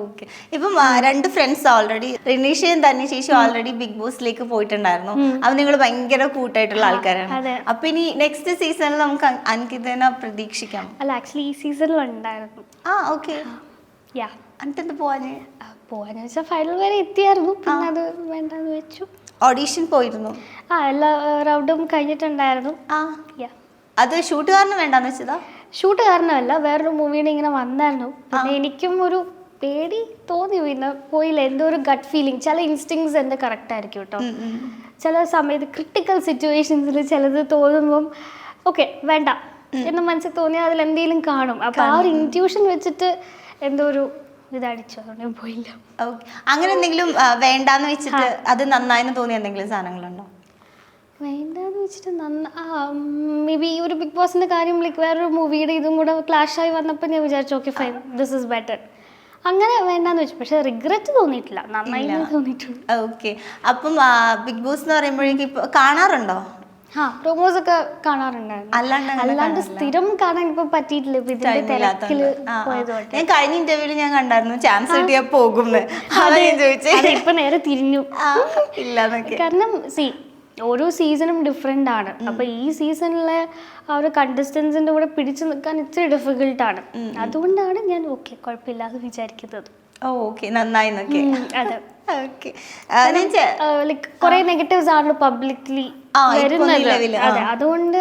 Speaker 1: ഓക്കെ. ഇപ്പം രണ്ട് ഫ്രണ്ട്സ് ഓൾറെഡി, റിനീഷയും തന്നെ ചേച്ചി ഓൾറെഡി ബിഗ് ബോസിലേക്ക് പോയിട്ടുണ്ടായിരുന്നു. അപ്പൊ നിങ്ങൾ ഭയങ്കര കൂട്ടായിട്ടുള്ള ആൾക്കാരാണ്. അപ്പൊ ഇനി നെക്സ്റ്റ് സീസണിൽ നമുക്ക് അൻകിതനെ പ്രതീക്ഷിക്കാം?
Speaker 2: അല്ല ആക്ച്വലി ഈ സീസണിൽ ഉണ്ടായിരുന്നു.
Speaker 1: ഓക്കെ. എന്നിട്ട്
Speaker 2: പോവാന്ന് വെച്ചാൽ ഫൈനൽ വരെ എത്തിയായിരുന്നു, പിന്നെ അത് വേണ്ടെന്ന് വെച്ചു.
Speaker 1: ഓഡീഷൻ പോയിരുന്നു?
Speaker 2: എല്ലാ റൗണ്ടും കഴിഞ്ഞിട്ടുണ്ടായിരുന്നു.
Speaker 1: അത് ഷൂട്ടുകാരന് വേണ്ടാന്ന് വെച്ചതാ?
Speaker 2: ഷൂട്ട് കാരണമല്ല, വേറൊരു മൂവിയുടെ ഇങ്ങനെ വന്നായിരുന്നു. പിന്നെ എനിക്കും ഒരു പേടി തോന്നി, പിന്നെ പോയില്ല. എന്തോ ഒരു ഗട്ട് ഫീലിംഗ്, ചില ഇൻസ്റ്റിങ്സ് എൻ്റെ കറക്റ്റ് ആയിരിക്കും കേട്ടോ. ചില സമയത്ത് ക്രിട്ടിക്കൽ സിറ്റുവേഷൻസിൽ ചിലത് തോന്നുമ്പം ഓക്കെ വേണ്ട എന്ന് മനസ്സിൽ തോന്നിയാൽ അതിൽ എന്തെങ്കിലും കാണും. അപ്പോൾ ആ ഒരു ഇൻറ്റ്യൂഷൻ വെച്ചിട്ട് എന്തോ ഒരു ഇതടിച്ചു, അതുകൊണ്ട് പോയില്ല.
Speaker 1: ഓക്കെ, അങ്ങനെ എന്തെങ്കിലും വേണ്ടാന്ന് വെച്ചിട്ട് അത് നന്നായെന്ന് തോന്നിയ എന്തെങ്കിലും സാധനങ്ങളുണ്ടോ?
Speaker 2: വേണ്ടാന്ന് വെച്ചിട്ട് മേ ബി ഈ ഒരു ബിഗ് ബോസിന്റെ കാര്യം ലൈക്ക് വേറൊരു മൂവിയുടെ ഇതും കൂടെ ക്ലാഷായി വന്നപ്പോൾ ഞാൻ വിചാരിച്ചു okay fine, this is better, അങ്ങനെ വേണ്ടാന്ന് വെച്ചു. പക്ഷെ റിഗ്രറ്റ് തോന്നിയിട്ടില്ല, നന്നായി തോന്നിയിട്ടുണ്ട്.
Speaker 1: ഓക്കെ, അപ്പം ബിഗ് ബോസ് എന്ന് പറയുമ്പോഴേക്കും ഇപ്പൊ കാണാറുണ്ടോ?
Speaker 2: പ്രൊമോസ് ഒക്കെ കാണാറുണ്ടായിരുന്നു, അല്ലാണ്ട് സ്ഥിരം കാണാൻ ഇപ്പൊ പറ്റിയിട്ടില്ല. ഇപ്പൊ ഇതിന്റെ തിരക്കില് പോയതുകൊണ്ട്.
Speaker 1: ഞാൻ കഴിഞ്ഞ ഇന്റർവ്യൂല് ഞാൻ കണ്ടായിരുന്നു ചാൻസ് കിട്ടിയാ പോകുന്നു,
Speaker 2: ഇപ്പൊ നേരെ തിരിഞ്ഞു.
Speaker 1: ഇല്ല,
Speaker 2: കാരണം ഓരോ സീസണും ഡിഫറെൻ്റ് ആണ്. അപ്പോൾ ഈ സീസണിലെ ആ ഒരു കണ്ടസ്റ്റൻസിൻ്റെ കൂടെ പിടിച്ചു നിൽക്കാൻ ഇച്ചിരി ഡിഫിക്കൽട്ടാണ്. അതുകൊണ്ടാണ് ഞാൻ ഓക്കെ കുഴപ്പമില്ല എന്ന് വിചാരിക്കുന്നത്.
Speaker 1: ഓക്കെ, നന്നായി.
Speaker 2: അതെ,
Speaker 1: ഓക്കെ,
Speaker 2: ലൈക്ക് കുറേ നെഗറ്റീവ്സ് ആണല്ലോ പബ്ലിക്ലി വരുന്നത്. അതെ, അതുകൊണ്ട്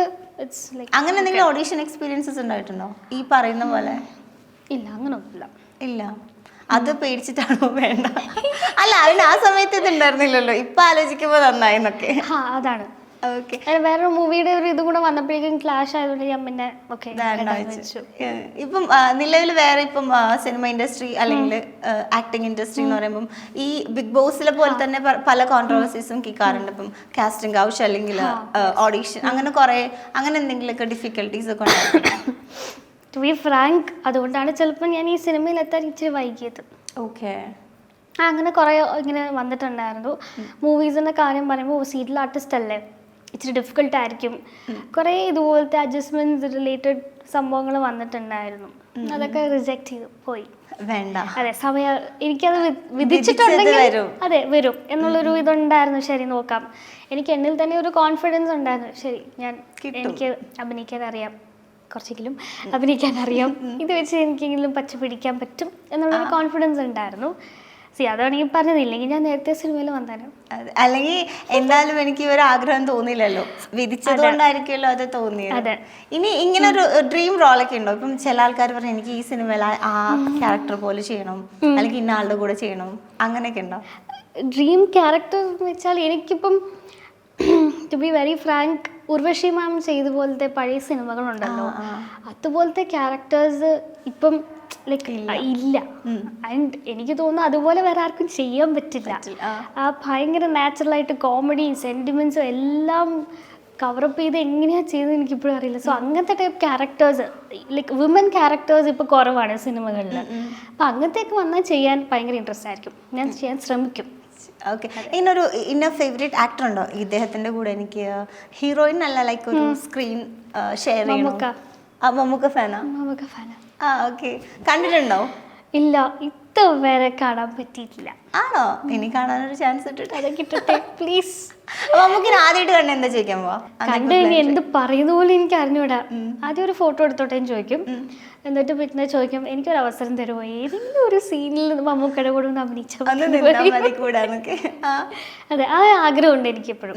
Speaker 1: അങ്ങനെ എന്തെങ്കിലും ഓഡീഷൻ എക്സ്പീരിയൻസസ് ഉണ്ടായിട്ടുണ്ടോ ഈ പറയുന്ന പോലെ?
Speaker 2: ഇല്ല, അങ്ങനെ ഒന്നുമില്ല.
Speaker 1: ഇല്ല, അത് പേടിച്ചിട്ടാണോ? വേണ്ട, അല്ല അതിന് ആ സമയത്ത് ഇത് ഉണ്ടായിരുന്നില്ലല്ലോ, ഇപ്പൊ ആലോചിക്കുമ്പോ നന്നായിന്നൊക്കെ.
Speaker 2: അതാണ്.
Speaker 1: ഓക്കെ,
Speaker 2: വേറൊരു മൂവിയുടെ ഒരു ഇത് കൂടെ വന്നപ്പോഴേക്കും ക്ലാഷ് ആയതുകൊണ്ട് ഞാൻ പിന്നെ ഓക്കെ.
Speaker 1: ഇപ്പം നിലവിൽ വേറെ ഇപ്പം സിനിമ ഇൻഡസ്ട്രി അല്ലെങ്കിൽ ആക്ടിങ് ഇൻഡസ്ട്രി എന്ന് പറയുമ്പം ഈ ബിഗ് ബോസിലെ പോലെ തന്നെ പല കോൺട്രവേഴ്സീസും കേൾക്കാറുണ്ട്. ഇപ്പം കാസ്റ്റിംഗ് കൗച്ച് അല്ലെങ്കിൽ ഓഡീഷൻ, അങ്ങനെ എന്തെങ്കിലുമൊക്കെ ഡിഫിക്കൽട്ടീസ് ഒക്കെ ഉണ്ടായിരുന്നു?
Speaker 2: ടു ബി ഫ്രാങ്ക്, അതുകൊണ്ടാണ് ചിലപ്പോൾ ഞാൻ ഈ സിനിമയിൽ എത്താൻ ഇച്ചിരി വൈകിയത്.
Speaker 1: ഓക്കെ,
Speaker 2: അങ്ങനെ കുറേ ഇങ്ങനെ വന്നിട്ടുണ്ടായിരുന്നു. മൂവീസിൻ്റെ കാര്യം പറയുമ്പോൾ സീരിയൽ ആർട്ടിസ്റ്റ് അല്ലേ, ഇച്ചിരി ഡിഫിക്കൽട്ടായിരിക്കും. കുറേ ഇതുപോലത്തെ അഡ്ജസ്റ്റ്മെൻറ്റ്സ് റിലേറ്റഡ് സംഭവങ്ങൾ വന്നിട്ടുണ്ടായിരുന്നു. അതൊക്കെ റിജക്റ്റ് ചെയ്തു പോയി.
Speaker 1: വേണ്ട,
Speaker 2: അതെ, സമയം എനിക്കത് വിധിച്ചിട്ടുണ്ടെങ്കിൽ അതെ വരും എന്നുള്ളൊരു ഇതുണ്ടായിരുന്നു. ശരി നോക്കാം, എനിക്ക് എന്നിൽ തന്നെ ഒരു കോൺഫിഡൻസ് ഉണ്ടായിരുന്നു. ശരി, എനിക്ക് അഭിനയിക്കാൻ അറിയാം, കുറച്ചെങ്കിലും അഭിനയിക്കാൻ അറിയാം, ഇത് വെച്ച് എനിക്കെങ്കിലും പച്ച പിടിക്കാൻ പറ്റും എന്നുള്ളൊരു കോൺഫിഡൻസ് ഉണ്ടായിരുന്നു. അതാണ് ഈ പറഞ്ഞതില്ലെങ്കിൽ ഞാൻ നേരത്തെ സിനിമയിൽ വന്നാലും.
Speaker 1: അല്ലെങ്കിൽ എന്തായാലും എനിക്ക് ഒരു ആഗ്രഹം തോന്നിയില്ലല്ലോ, വിധിച്ചത് കൊണ്ടായിരിക്കുമല്ലോ അത് തോന്നിയത്. ഇനി ഇങ്ങനെ ഒരു ഡ്രീം റോളൊക്കെ ഉണ്ടോ? ഇപ്പം ചില ആൾക്കാർ പറഞ്ഞു എനിക്ക് ഈ സിനിമയിൽ ആ ക്യാരക്ടർ പോലെ ചെയ്യണം, അല്ലെങ്കിൽ ഇന്ന ആളുടെ കൂടെ ചെയ്യണം, അങ്ങനെയൊക്കെ ഉണ്ടോ?
Speaker 2: ഡ്രീം ക്യാരക്ടർ എന്ന് വെച്ചാൽ എനിക്കിപ്പം to be very frank, Urvashi ma'am ചെയ്ത പോലത്തെ പഴയ സിനിമകളുണ്ടല്ലോ, അതുപോലത്തെ ക്യാരക്ടേഴ്സ് ഇപ്പം ലൈക്ക് ഇല്ല. ആൻഡ് എനിക്ക് തോന്നുന്നു അതുപോലെ വേറെ ആർക്കും ചെയ്യാൻ പറ്റില്ല. ആ ഭയങ്കര നാച്ചുറലായിട്ട് കോമഡിയും സെന്റിമെന്റ്സും എല്ലാം കവറപ്പ് ചെയ്ത് എങ്ങനെയാ ചെയ്തത് എനിക്കിപ്പോഴും അറിയില്ല. സോ അങ്ങനത്തെ type characters like women characters ഇപ്പോൾ കുറവാണ് സിനിമകളിൽ. അപ്പം അങ്ങനത്തെയൊക്കെ വന്നാൽ ചെയ്യാൻ ഭയങ്കര ഇൻട്രസ്റ്റ് ആയിരിക്കും, ഞാൻ ചെയ്യാൻ ശ്രമിക്കും.
Speaker 1: ഓക്കെ, ഇന്ന ഫേവറേറ്റ് ആക്ടർ ഉണ്ടോ ഇദ്ദേഹത്തിന്റെ കൂടെ? എനിക്ക് ഹീറോയിൻ അല്ല, ലൈക്ക് ഒരു സ്ക്രീൻ ഷെയർ ചെയ്യണം. മമ്മൂക്ക ഫാനാ?
Speaker 2: മമ്മൂക്ക ഫാനാ.
Speaker 1: ഓക്കെ, കണ്ടിട്ടുണ്ടോ?
Speaker 2: ഇല്ല, ഇതുവരെ കാണാൻ പറ്റിയിട്ടില്ല.
Speaker 1: ആണോ? ഇനി കാണാനൊരു ചാൻസ്
Speaker 2: കിട്ടട്ടെ പ്ലീസ്.
Speaker 1: നമുക്ക് ആദ്യമായിട്ട് കണ്ട എന്താ ചോദിക്കാൻ പോവാ?
Speaker 2: കണ്ടു കഴിഞ്ഞാൽ എന്ത് പറയുന്ന പോലെ എനിക്ക് അറിഞ്ഞൂടാ. ആദ്യം ഒരു ഫോട്ടോ എടുത്തോട്ടേന്ന് ചോദിക്കും, എന്നിട്ട് പിന്നെ ചോദിക്കും എനിക്കൊരു അവസരം തരുമോ, ഏതെങ്കിലും ഒരു സീനിൽ മമ്മൂക്കയുടെ കൂടെ ഒന്ന് അഭിനയിച്ചാൽ. അതെ, ആ ആഗ്രഹമുണ്ട് എനിക്കെപ്പോഴും.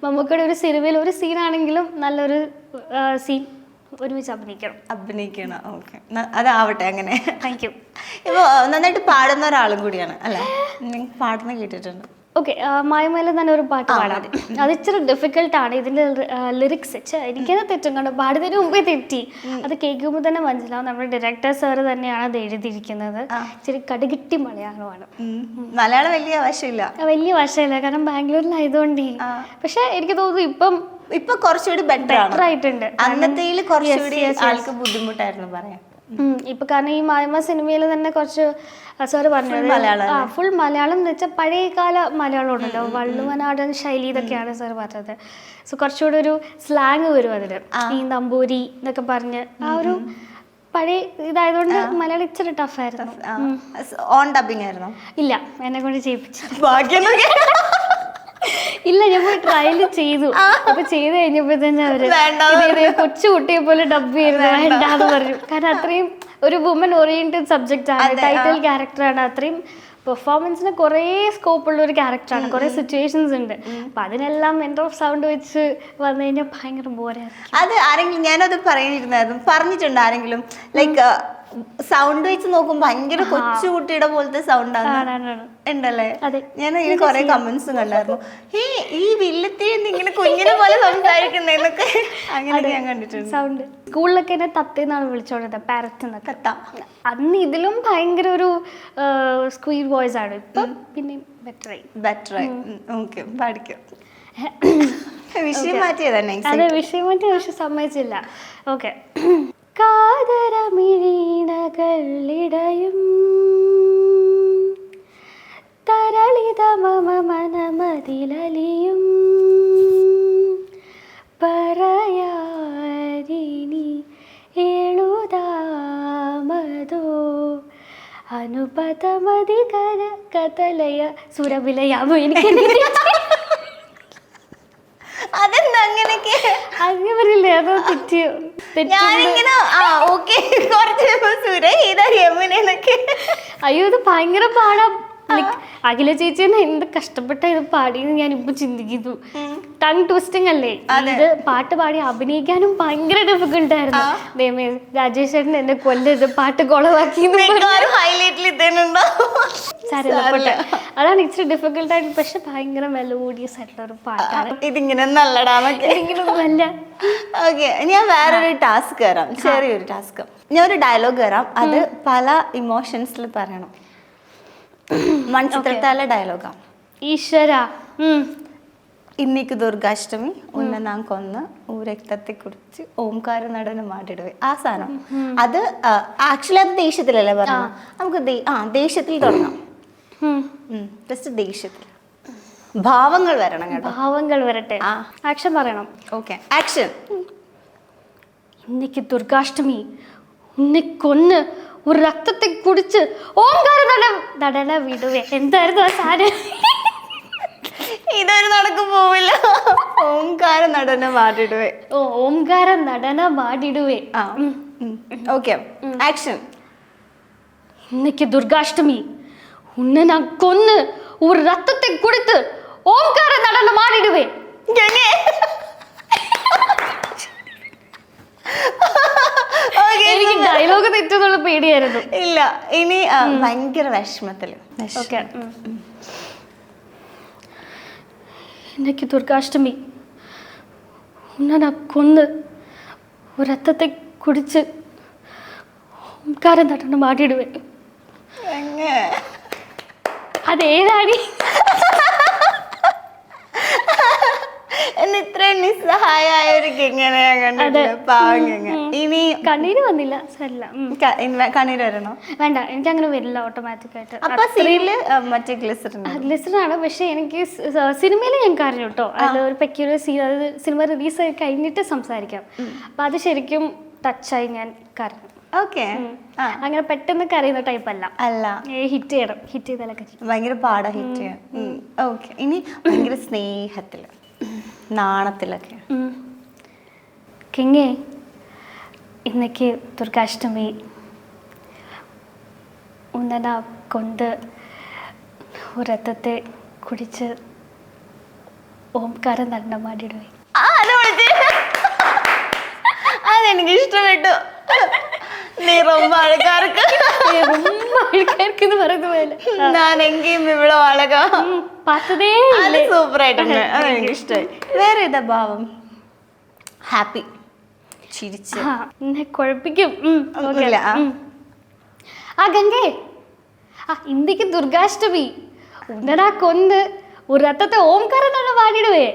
Speaker 2: മമ്മൂക്കയുടെ ഒരു സിനിമയിൽ ഒരു സീനാണെങ്കിലും നല്ലൊരു സീൻ ഒരുമിച്ച് അഭിനയിക്കണം. ഓക്കെ,
Speaker 1: അതാവട്ടെ അങ്ങനെ.
Speaker 2: Thank you.
Speaker 1: ഇപ്പൊ നന്നായിട്ട് പാടുന്ന ഒരാളും കൂടിയാണ് അല്ലേ? പാടുന്ന കേട്ടിട്ടുണ്ട്.
Speaker 2: ഓക്കെ, മായമേല തന്നെ ഒരു പാട്ട് പാടാം. അത് ഇച്ചിരി ഡിഫിക്കൽട്ടാണ്. ഇതിൻ്റെ ലിറിക്സ് എനിക്കത് തെറ്റും കണ്ടു, പാടുന്നതിന് മുമ്പേ തെറ്റി. അത് കേൾക്കുമ്പോൾ തന്നെ മനസ്സിലാവും നമ്മുടെ ഡയറക്ടർ സാറ് തന്നെയാണ് അത് എഴുതിയിരിക്കുന്നത്. ഇച്ചിരി കടുകിട്ടി മലയാളമാണ്.
Speaker 1: മലയാളം വലിയ വശമില്ല,
Speaker 2: കാരണം ബാംഗ്ലൂരിലായതുകൊണ്ട്. പക്ഷെ എനിക്ക് തോന്നുന്നു
Speaker 1: ഇപ്പൊ കുറച്ചുകൂടി ബെറ്റർ
Speaker 2: ആയിട്ടുണ്ട്.
Speaker 1: അന്നത്തേല് കുറച്ചുകൂടി ആൾക്ക് ബുദ്ധിമുട്ടായിരുന്നു പറയാൻ.
Speaker 2: ഇപ്പൊ കാരണം ഈ മായ്മ സിനിമയിൽ തന്നെ കുറച്ച് സാറ് പറഞ്ഞത് ഫുൾ മലയാളം എന്ന് വെച്ചാൽ പഴയകാല മലയാളം ഉണ്ടല്ലോ, വള്ളുവനാടൻ ശൈലി ഇതൊക്കെയാണ് സാർ പറഞ്ഞത്. സോ കുറച്ചുകൂടെ ഒരു സ്ലാങ് വരും അതില്, ഈ നമ്പൂരി എന്നൊക്കെ പറഞ്ഞ് ആ ഒരു പഴയ ഇതായതുകൊണ്ട് മലയാളം ഇച്ചിരി ടഫായിരുന്നു.
Speaker 1: ഓൺ ഡബിങ് ആയിരുന്നോ?
Speaker 2: ഇല്ല, എന്നെ കൊണ്ട് ചെയ്യിപ്പിച്ചു. ഇല്ല, ഞാൻ പോയി ട്രയൽ ചെയ്തു. അപ്പൊ ചെയ്ത് കഴിഞ്ഞപ്പോ തന്നെ അവര് കൊച്ചു കുട്ടിയെ പോലെ ഡബ് ചെയ്ത് വേണ്ടാന്ന് പറഞ്ഞു. കാരണം അത്രയും ഒരു വുമൻ ഓറിയന്റഡ് സബ്ജക്റ്റ് ആണ്, ടൈറ്റിൽ ക്യാരക്ടറാണ്. അത്രയും പെർഫോമൻസിന് കുറേ സ്കോപ്പുള്ള ഒരു ക്യാരക്ടറാണ്, കുറേ സിറ്റുവേഷൻസ് ഉണ്ട്. അപ്പം അതിനെല്ലാം എൻഡ് ഓഫ് സൗണ്ട് വെച്ച് വന്നു കഴിഞ്ഞാൽ ഭയങ്കര ബോറായിരിക്കും.
Speaker 1: അത് ആരെങ്കിലും ഞാനത് പറഞ്ഞിട്ടുണ്ട് ആരെങ്കിലും ലൈക്ക് സൗണ്ട് വെച്ച് നോക്കുമ്പോ ഭയങ്കര കൊച്ചുകുട്ടിയുടെ പോലത്തെ സൗണ്ട് ഉണ്ടല്ലേ? ഞാൻ ഇതിന് കുറെ കമന്റ്സും കണ്ടായിരുന്നു, ഈ വില്ലത്തി ഇങ്ങനെ കുഞ്ഞിനെ പോലെ സംസാരിക്കുന്നൊക്കെ അങ്ങനെ ഞാൻ കണ്ടിട്ടുണ്ട്.
Speaker 2: സൗണ്ട് സ്കൂളിലൊക്കെ എന്നെ തത്തേന്നാണ് വിളിച്ചോണ്ടത്, പാരറ്റ് എന്നൊക്കെ. അന്ന് ഇതിലും ഭയങ്കര ഒരു സ്ക്വീർ വോയിസ് ആണ്. ഇപ്പം പിന്നെ
Speaker 1: ബെറ്ററായി. ഓക്കെ, പഠിക്കും. വിഷയം മാറ്റിയതന്നെ.
Speaker 2: അതെ, വിഷയം മാറ്റി, പക്ഷെ സമ്മതിച്ചില്ല. ഓക്കെ. കാതരമിഴീണകളിടയും തരളിത മമ മനമതിലലിയും പറയാരിനി എഴുതാമതോ അനുപതമതികര കതലയ സുരവിലയാമോ. എനിക്ക്
Speaker 1: അതെന്താ അങ്ങനെയൊക്കെ
Speaker 2: അങ്ങനെ പറയില്ലേ? അതോ തെറ്റിയോ?
Speaker 1: ഞാനിങ്ങനെ കുറച്ച് സുര ചെയ്താ യമുനൊക്കെ.
Speaker 2: അയ്യോ, ഇത് ഭയങ്കര പാടാ. അഖില ചേച്ചിനെ എന്ത് കഷ്ടപ്പെട്ട ഇത് പാടിയെന്ന് ഞാനിപ്പോ ചിന്തിക്കുന്നു. ടങ് ട്വിസ്റ്റിംഗ് അല്ലേ ഇത്? പാട്ട് പാടി അഭിനയിക്കാനും ഭയങ്കര ഡിഫിക്കൽട്ട് ആയിരുന്നു. ദൈവമേ, രാജേഷ് ചേട്ടൻ എന്നെ കൊല്ലത്, പാട്ട് കൊളവാക്കി. അതാണ് ഇച്ചിരി ഡിഫിക്കൽട്ടായിട്ട്, പക്ഷെ ഭയങ്കര മെലോഡിയസ് ആയിട്ടുള്ള ഒരു പാട്ടാണ്.
Speaker 1: ഇതിങ്ങനെ നല്ലടാന്നൊക്കെ. ഓക്കെ, ഞാൻ വേറൊരു ടാസ്ക് തരാം, ചെറിയൊരു ടാസ്ക്. ഞാൻ ഒരു ഡയലോഗ് തരാം, അത് പല ഇമോഷൻസിൽ പറയണം. മൺചിത്രത്താലെ ഡയലോഗാ.
Speaker 2: ഈശ്വര,
Speaker 1: ഇന്നിക്ക് ദുർഗാഷ്ടമി ഉന്നെ നാം കൊന്ന് രക്തത്തെ കുറിച്ച് ഓംകാര നടനം ആടിടുവേ. ആ സാധനം അത് ആക്ച്വലി അത് ദേഷ്യത്തിലല്ലേ പറഞ്ഞു. നമുക്ക് ദേഷ്യത്തിൽ തുടങ്ങാം. ജസ്റ്റ് ദേഷ്യത്തിൽ ഭാവങ്ങൾ വരണം കേട്ടോ.
Speaker 2: ഭാവങ്ങൾ വരട്ടെ. ആക്ഷൻ പറയണം.
Speaker 1: Okay, action.
Speaker 2: ഇന്നിക്ക് ദുർഗാഷ്ടമി ഉന്നെ കൊന്ന് ഒരു രക്തത്തെ കുടിച്ച് ഓംകാര നടന വിടുവേ. എന്തായിരുന്നു ആ സാധനം?
Speaker 1: ഇതൊരു നടക്ക് പോവില്ല. ഓംകാര നടനം ആടിടുവേ.
Speaker 2: ഓംകാര നടനം ആടിടുവേ.
Speaker 1: Okay, action.
Speaker 2: ഇന്നിക്ക് ദുർഗാഷ്ടമി ഉന്നെ ഞാൻ കൊന്ന് ഒരു രക്തത്തെ കുടിച്ച് ഓംകാര നടനം ആടിടുവേ. എനിക്ക് ഡയലോഗ് തെറ്റെന്നുള്ള പേടിയായിരുന്നു.
Speaker 1: ഇല്ല, ഇനി ഭയങ്കര വിഷമത്തില്.
Speaker 2: ഓക്കെ. ഇന്നേക്ക് ദുർഗാഷ്ടമി ഉന്നെ ഞാൻ കൊന്ന് ഒരു രക്തത്തെ കുടിച്ച് ഓംകാര നടനം ആടിടുവേ. അതേതാടി?
Speaker 1: ഇത്രയും നിസ്സഹായൊക്കെ എങ്ങനെയാ കണ്ടിട്ട് പാവങ്ങ. ഇനി
Speaker 2: കണ്ണീര് വന്നില്ല.
Speaker 1: കണ്ണീര് വരണോ?
Speaker 2: വേണ്ട, എനിക്ക് അങ്ങനെ വരില്ല ഓട്ടോമാറ്റിക് ആയിട്ട്.
Speaker 1: അപ്പൊ സീരിയല് മറ്റേ
Speaker 2: ഗ്ലിസറിനാണ്. പക്ഷെ എനിക്ക് സിനിമയിൽ ഞാൻ കരഞ്ഞു കേട്ടോ. അത് ഒരു പെക്യുലർ സീൻ, അത് സിനിമ റിലീസ് കഴിഞ്ഞിട്ട് സംസാരിക്കാം. അപ്പൊ അത് ശരിക്കും ടച്ചായി, ഞാൻ കരഞ്ഞു.
Speaker 1: ഓക്കെ,
Speaker 2: അങ്ങനെ പെട്ടെന്ന് കരയുന്ന ടൈപ്പ് അല്ല. ഹിറ്റ് ചെയ്യണം, ഹിറ്റ് ചെയ്താലേ കരയും.
Speaker 1: ഭയങ്കര പാടാ ഹിറ്റ് ചെയ്യാൻ. ഓക്കെ, ഇനി ഭയങ്കര സ്നേഹത്തില് നാണത്തിലൊക്കെ.
Speaker 2: കിങ്ങേ, ഇന്നേക്ക് ദുർഗാഷ്ടമി ഉന്നന കൊണ്ട് ഒരു രക്തത്തെ കുടിച്ച് ഓംകാര നടനം ആടിടുവേ.
Speaker 1: അതെനിക്ക് ഇഷ്ടപ്പെട്ടു. നീ ரொம்ப അഴകാർക്ക്
Speaker 2: പറയുന്ന പോലെ
Speaker 1: ഞാനെങ്കിലും ഇവിടെ അഴകാ
Speaker 2: പാത്തതേ
Speaker 1: സൂപ്പറായിട്ടുണ്ട്. അതെനിക്ക് ഇഷ്ടമായി. വേറെ ഏതാ ഭാവം? ഹാപ്പി, ചിരിച്ച്.
Speaker 2: എന്നെ കുഴപ്പിക്കും. ആ ഗംഗേ, ഇന്ത്യക്ക് ദുർഗാഷ്ടമി ഉന്നടാ കൊന്ന് ഒരു രക്തത്തെ ഓംകാര നടനം ആടിടുവേ.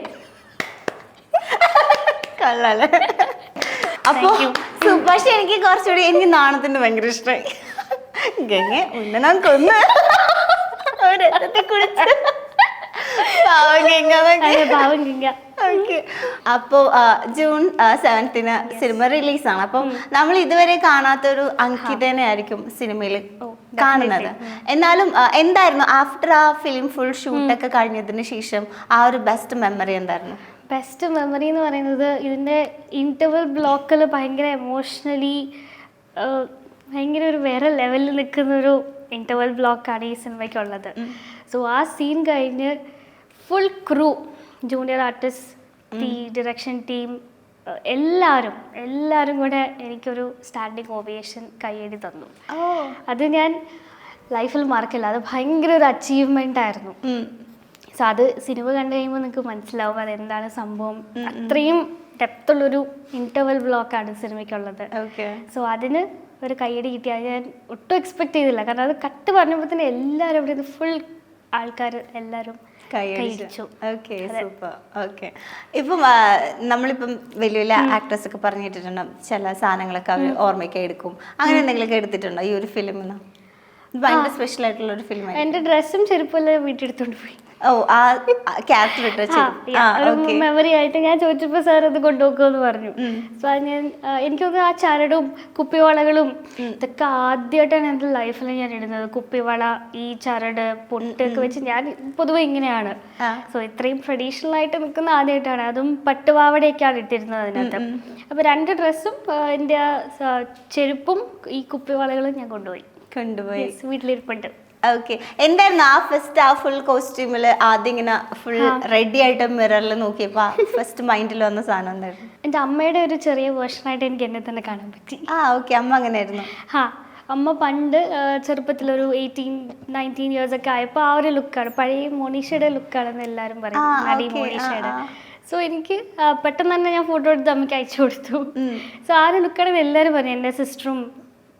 Speaker 1: കള്ളല്ലേ? അപ്പൊ പക്ഷെ എനിക്ക് കുറച്ചുകൂടി എനിക്ക് നാണത്തിന്റെ ഭയങ്കര ഇഷ്ടമായി. ഗംഗ ഉന്നനാൻ കൊന്ന് രക്തത്തെ കുടിച്ച് അപ്പോ ജൂൺ 7 സിനിമ റിലീസാണ്. അപ്പം നമ്മൾ ഇതുവരെ കാണാത്തൊരു അങ്കിതനെ ആയിരിക്കും സിനിമയിൽ കാണുന്നത്. എന്നാലും എന്തായിരുന്നു ആഫ്റ്റർ ആ ഫിലിം ഫുൾ ഷൂട്ടൊക്കെ കഴിഞ്ഞതിന് ശേഷം ആ ഒരു ബെസ്റ്റ് മെമ്മറി എന്തായിരുന്നു?
Speaker 2: ബെസ്റ്റ് മെമ്മറി എന്ന് പറയുന്നത് ഇതിൻ്റെ ഇൻ്റർവൽ ബ്ലോക്കിൽ ഭയങ്കര എമോഷണലി ഭയങ്കര ഒരു വേറെ ലെവലിൽ നിൽക്കുന്ന ഒരു ഇൻ്റർവൽ ബ്ലോക്കാണ് ഈ സിനിമയ്ക്കുള്ളത്. സോ ആ സീൻ കഴിഞ്ഞ് full crew, junior artist, direction team, എല്ലാവരും കൂടെ എനിക്കൊരു സ്റ്റാൻഡിങ് ഓവേഷൻ കൈയടി തന്നു. അത് ഞാൻ ലൈഫിൽ മറക്കില്ല. അത് ഭയങ്കര ഒരു അച്ചീവ്മെൻ്റ് ആയിരുന്നു. സോ അത് സിനിമ കണ്ടു കഴിയുമ്പോൾ നിങ്ങൾക്ക് മനസ്സിലാവും അതെന്താണ് സംഭവം. അത്രയും ഡെപ്തുള്ളൊരു ഇൻ്റർവൽ ബ്ലോക്കാണ് സിനിമയ്ക്കുള്ളത്. സോ അതിന് ഒരു കൈയടി കിട്ടിയാൽ ഞാൻ ഒട്ടും എക്സ്പെക്ട് ചെയ്തില്ല. കാരണം അത് കട്ട് പറഞ്ഞപ്പോൾ തന്നെ എല്ലാവരും അവിടെ നിന്ന് ഫുൾ ആൾക്കാർ എല്ലാവരും കഴിച്ചു.
Speaker 1: Okay, super. ഓക്കെ, ഇപ്പം നമ്മളിപ്പം വലിയ വലിയ ആക്ടേഴ്സ് ഒക്കെ പറഞ്ഞിട്ടുണ്ടാവും ചില സാധനങ്ങളൊക്കെ അവർ ഓർമ്മയ്ക്ക് എടുക്കും. അങ്ങനെ എന്തെങ്കിലുമൊക്കെ എടുത്തിട്ടുണ്ടോ ഈ ഒരു ഫിലിമിന്? ഭയങ്കര സ്പെഷ്യൽ ആയിട്ടുള്ള ഒരു ഫിലിം.
Speaker 2: എൻ്റെ ഡ്രസ്സും ചെരുപ്പെല്ലാം വീട്ടിലെടുത്തോണ്ട് പോയി.
Speaker 1: ഓ, ആ ക്യാരക്ടർ
Speaker 2: മെമ്മറി ആയിട്ട് ഞാൻ ചോദിച്ചപ്പോൾ സാർ അത് കൊണ്ടുപോക്കുമെന്ന് പറഞ്ഞു. സോ ഞാൻ എനിക്കൊന്ന് ആ ചരടും കുപ്പിവളകളും ഇതൊക്കെ ആദ്യമായിട്ടാണ് എൻ്റെ ലൈഫിൽ ഞാൻ ഇടുന്നത്. കുപ്പിവള, ഈ ചരട്, പൊട്ടൊക്കെ വെച്ച് ഞാൻ പൊതുവെ ഇങ്ങനെയാണ്. സോ ഇത്രയും ട്രഡീഷണൽ ആയിട്ട് നിൽക്കുന്ന ആദ്യമായിട്ടാണ്. അതും പട്ടുപാവടയൊക്കെയാണ് ഇട്ടിരുന്നത് അതിനകത്ത്. അപ്പോൾ 2 ഡ്രസ്സും എൻ്റെ ചെരുപ്പും ഈ കുപ്പിവളകളും ഞാൻ കൊണ്ടുപോയി വീട്ടിലിരിപ്പുണ്ട്.
Speaker 1: ഓക്കെ, എന്തായിരുന്നു ആ ഫുൾ കോസ്റ്റ്യൂമില് ആദ്യം ഇങ്ങനെ ഫുൾ റെഡി ആയിട്ട് മിററിൽ നോക്കിയപ്പോ ഫസ്റ്റ് മൈൻഡിൽ വന്ന സാധനം എന്തായിരുന്നു?
Speaker 2: എൻ്റെ അമ്മയുടെ ഒരു ചെറിയ വേർഷനായിട്ട് എനിക്ക് എന്നെ തന്നെ കാണാൻ പറ്റി.
Speaker 1: ഓക്കെ, അമ്മ അങ്ങനെയായിരുന്നു.
Speaker 2: അമ്മ പണ്ട് ചെറുപ്പത്തിലൊരു 18-19 ഇയേഴ്സ് ഒക്കെ ആയപ്പോൾ ആ ഒരു ലുക്കാണ്, പഴയ മോണീഷയുടെ ലുക്കാണെന്ന് എല്ലാവരും പറയും, നടി മോണീഷയുടെ. സോ എനിക്ക് പെട്ടെന്ന് തന്നെ ഞാൻ ഫോട്ടോ എടുത്ത് അമ്മയ്ക്ക് അയച്ചു കൊടുത്തു. സോ ആ ഒരു ലുക്കാണെന്ന് എല്ലാവരും പറയും, എൻ്റെ സിസ്റ്ററും.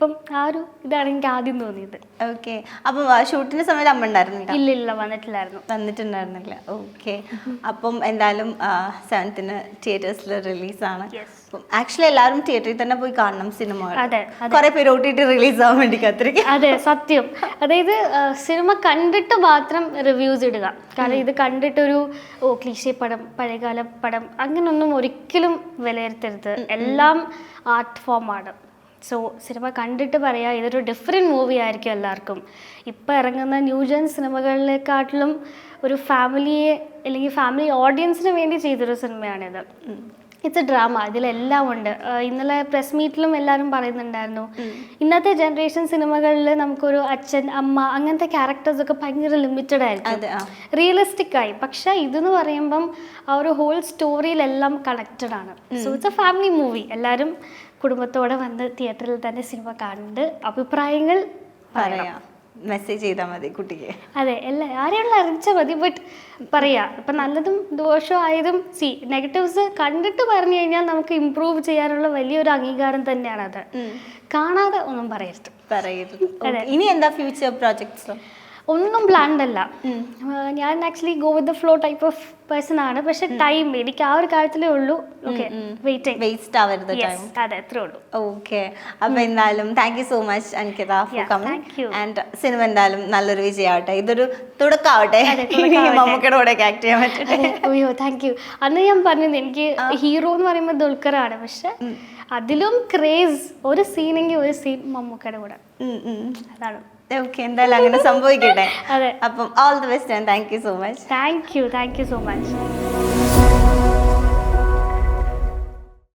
Speaker 2: അപ്പം ആ ഒരു ഇതാണ് എനിക്ക് ആദ്യം തോന്നിയത്.
Speaker 1: ഓക്കെ, അപ്പം ഷൂട്ടിന്റെ സമയത്ത് അമ്മ ഉണ്ടായിരുന്നില്ല?
Speaker 2: ഇല്ല, വന്നിട്ടുണ്ടായിരുന്നില്ല.
Speaker 1: ഓക്കെ, അപ്പം എന്തായാലും 7th തിയേറ്റേഴ്സിൽ റിലീസാണ്. ആക്ച്വലി എല്ലാവരും തിയേറ്ററിൽ തന്നെ പോയി കാണണം സിനിമ. കുറെ പേര് OTT റിലീസ് ആവാൻ വേണ്ടി കാത്തിരിക്കും.
Speaker 2: അതെ, സത്യം. അതായത് സിനിമ കണ്ടിട്ട് മാത്രം റിവ്യൂസ് ഇടുക. കാരണം ഇത് കണ്ടിട്ടൊരു ക്ലീശേ പടം, പഴയകാല പടം അങ്ങനൊന്നും ഒരിക്കലും വിലയിരുത്തരുത്. എല്ലാം ആർട്ട് ഫോമാണ്. സോ സിനിമ കണ്ടിട്ട് പറയാം ഇതൊരു ഡിഫറെൻറ്റ് മൂവി ആയിരിക്കും എല്ലാവർക്കും. ഇപ്പോൾ ഇറങ്ങുന്ന ന്യൂജൻ സിനിമകളിലെക്കാട്ടിലും ഒരു ഫാമിലിയെ അല്ലെങ്കിൽ ഫാമിലി ഓഡിയൻസിന് വേണ്ടി ചെയ്തൊരു സിനിമയാണിത്. ഇറ്റ്സ് എ ഡ്രാമ, ഇതിലെല്ലാം ഉണ്ട്. ഇന്നലെ പ്രസ് മീറ്റിലും എല്ലാവരും പറയുന്നുണ്ടായിരുന്നു, ഇന്നത്തെ ജനറേഷൻ സിനിമകളിൽ നമുക്കൊരു അച്ഛൻ, അമ്മ അങ്ങനത്തെ ക്യാരക്ടേഴ്സൊക്കെ ഭയങ്കര ലിമിറ്റഡ് ആയിരിക്കും, റിയലിസ്റ്റിക് ആയി. പക്ഷേ ഇതെന്ന് പറയുമ്പം ആ ഒരു ഹോൾ സ്റ്റോറിയിലെല്ലാം കണക്റ്റഡ് ആണ്. So it's A family movie. എല്ലാവരും കുടുംബത്തോടെ വന്ന് തിയേറ്ററിൽ തന്നെ സിനിമ കണ്ട് അഭിപ്രായങ്ങൾ
Speaker 1: പറയാം, മെസ്സേജ് ചെയ്താൽ മതി കുട്ടിക്ക്.
Speaker 2: അതെ, ആരെയുള്ള അറിയിച്ചാൽ മതി. ബട്ട് പറയാ, ഇപ്പം നല്ലതും ദോഷവും ആയതും നെഗറ്റീവ്സ് കണ്ടിട്ട് പറഞ്ഞു കഴിഞ്ഞാൽ നമുക്ക് ഇമ്പ്രൂവ് ചെയ്യാനുള്ള വലിയൊരു അംഗീകാരം തന്നെയാണ് അത്. കാണാതെ ഒന്നും പറയരുത്.
Speaker 1: ഇനി എന്താ ഫ്യൂച്ചർ പ്രോജക്ട്സ്?
Speaker 2: ഒന്നും പ്ലാൻഡ് അല്ല. ഞാൻ actually go with the flow type of person ആണ്. പക്ഷെ ടൈം എനിക്ക് ആ ഒരു കാര്യത്തിലേ ഉള്ളൂ. ഓക്കെ,
Speaker 1: വേസ്റ്റ് ആവരുത് ടൈം.
Speaker 2: അതെ, അത്രേ ഉള്ളൂ.
Speaker 1: ഓക്കെ, അപ്പൊ എന്തായാലും thank you so much Ankita for coming. And cinema എന്തായാലും നല്ലൊരു വിജയമാവട്ടെ. ഇതൊരു തുടക്കമാവട്ടെ, മമ്മൂക്കയുടെ കൂടെ ആക്ട് ചെയ്യാൻ പറ്റട്ടെ.
Speaker 2: അയ്യോ, താങ്ക് യു. അന്ന് ഞാൻ പറഞ്ഞത് എനിക്ക് ഹീറോ എന്ന് പറയുമ്പോൾ ദുൽഖറാണ്. പക്ഷെ അതിലും ക്രേസ് ഒരു സീനെങ്കിൽ ഒരു സീൻ മമ്മൂക്കയുടെ കൂടെ. അതാണ്.
Speaker 1: ഓക്കെ, എന്തായാലും അങ്ങനെ സംഭവിക്കട്ടെ. അപ്പം all the best and thank you so much.
Speaker 2: Thank you so much.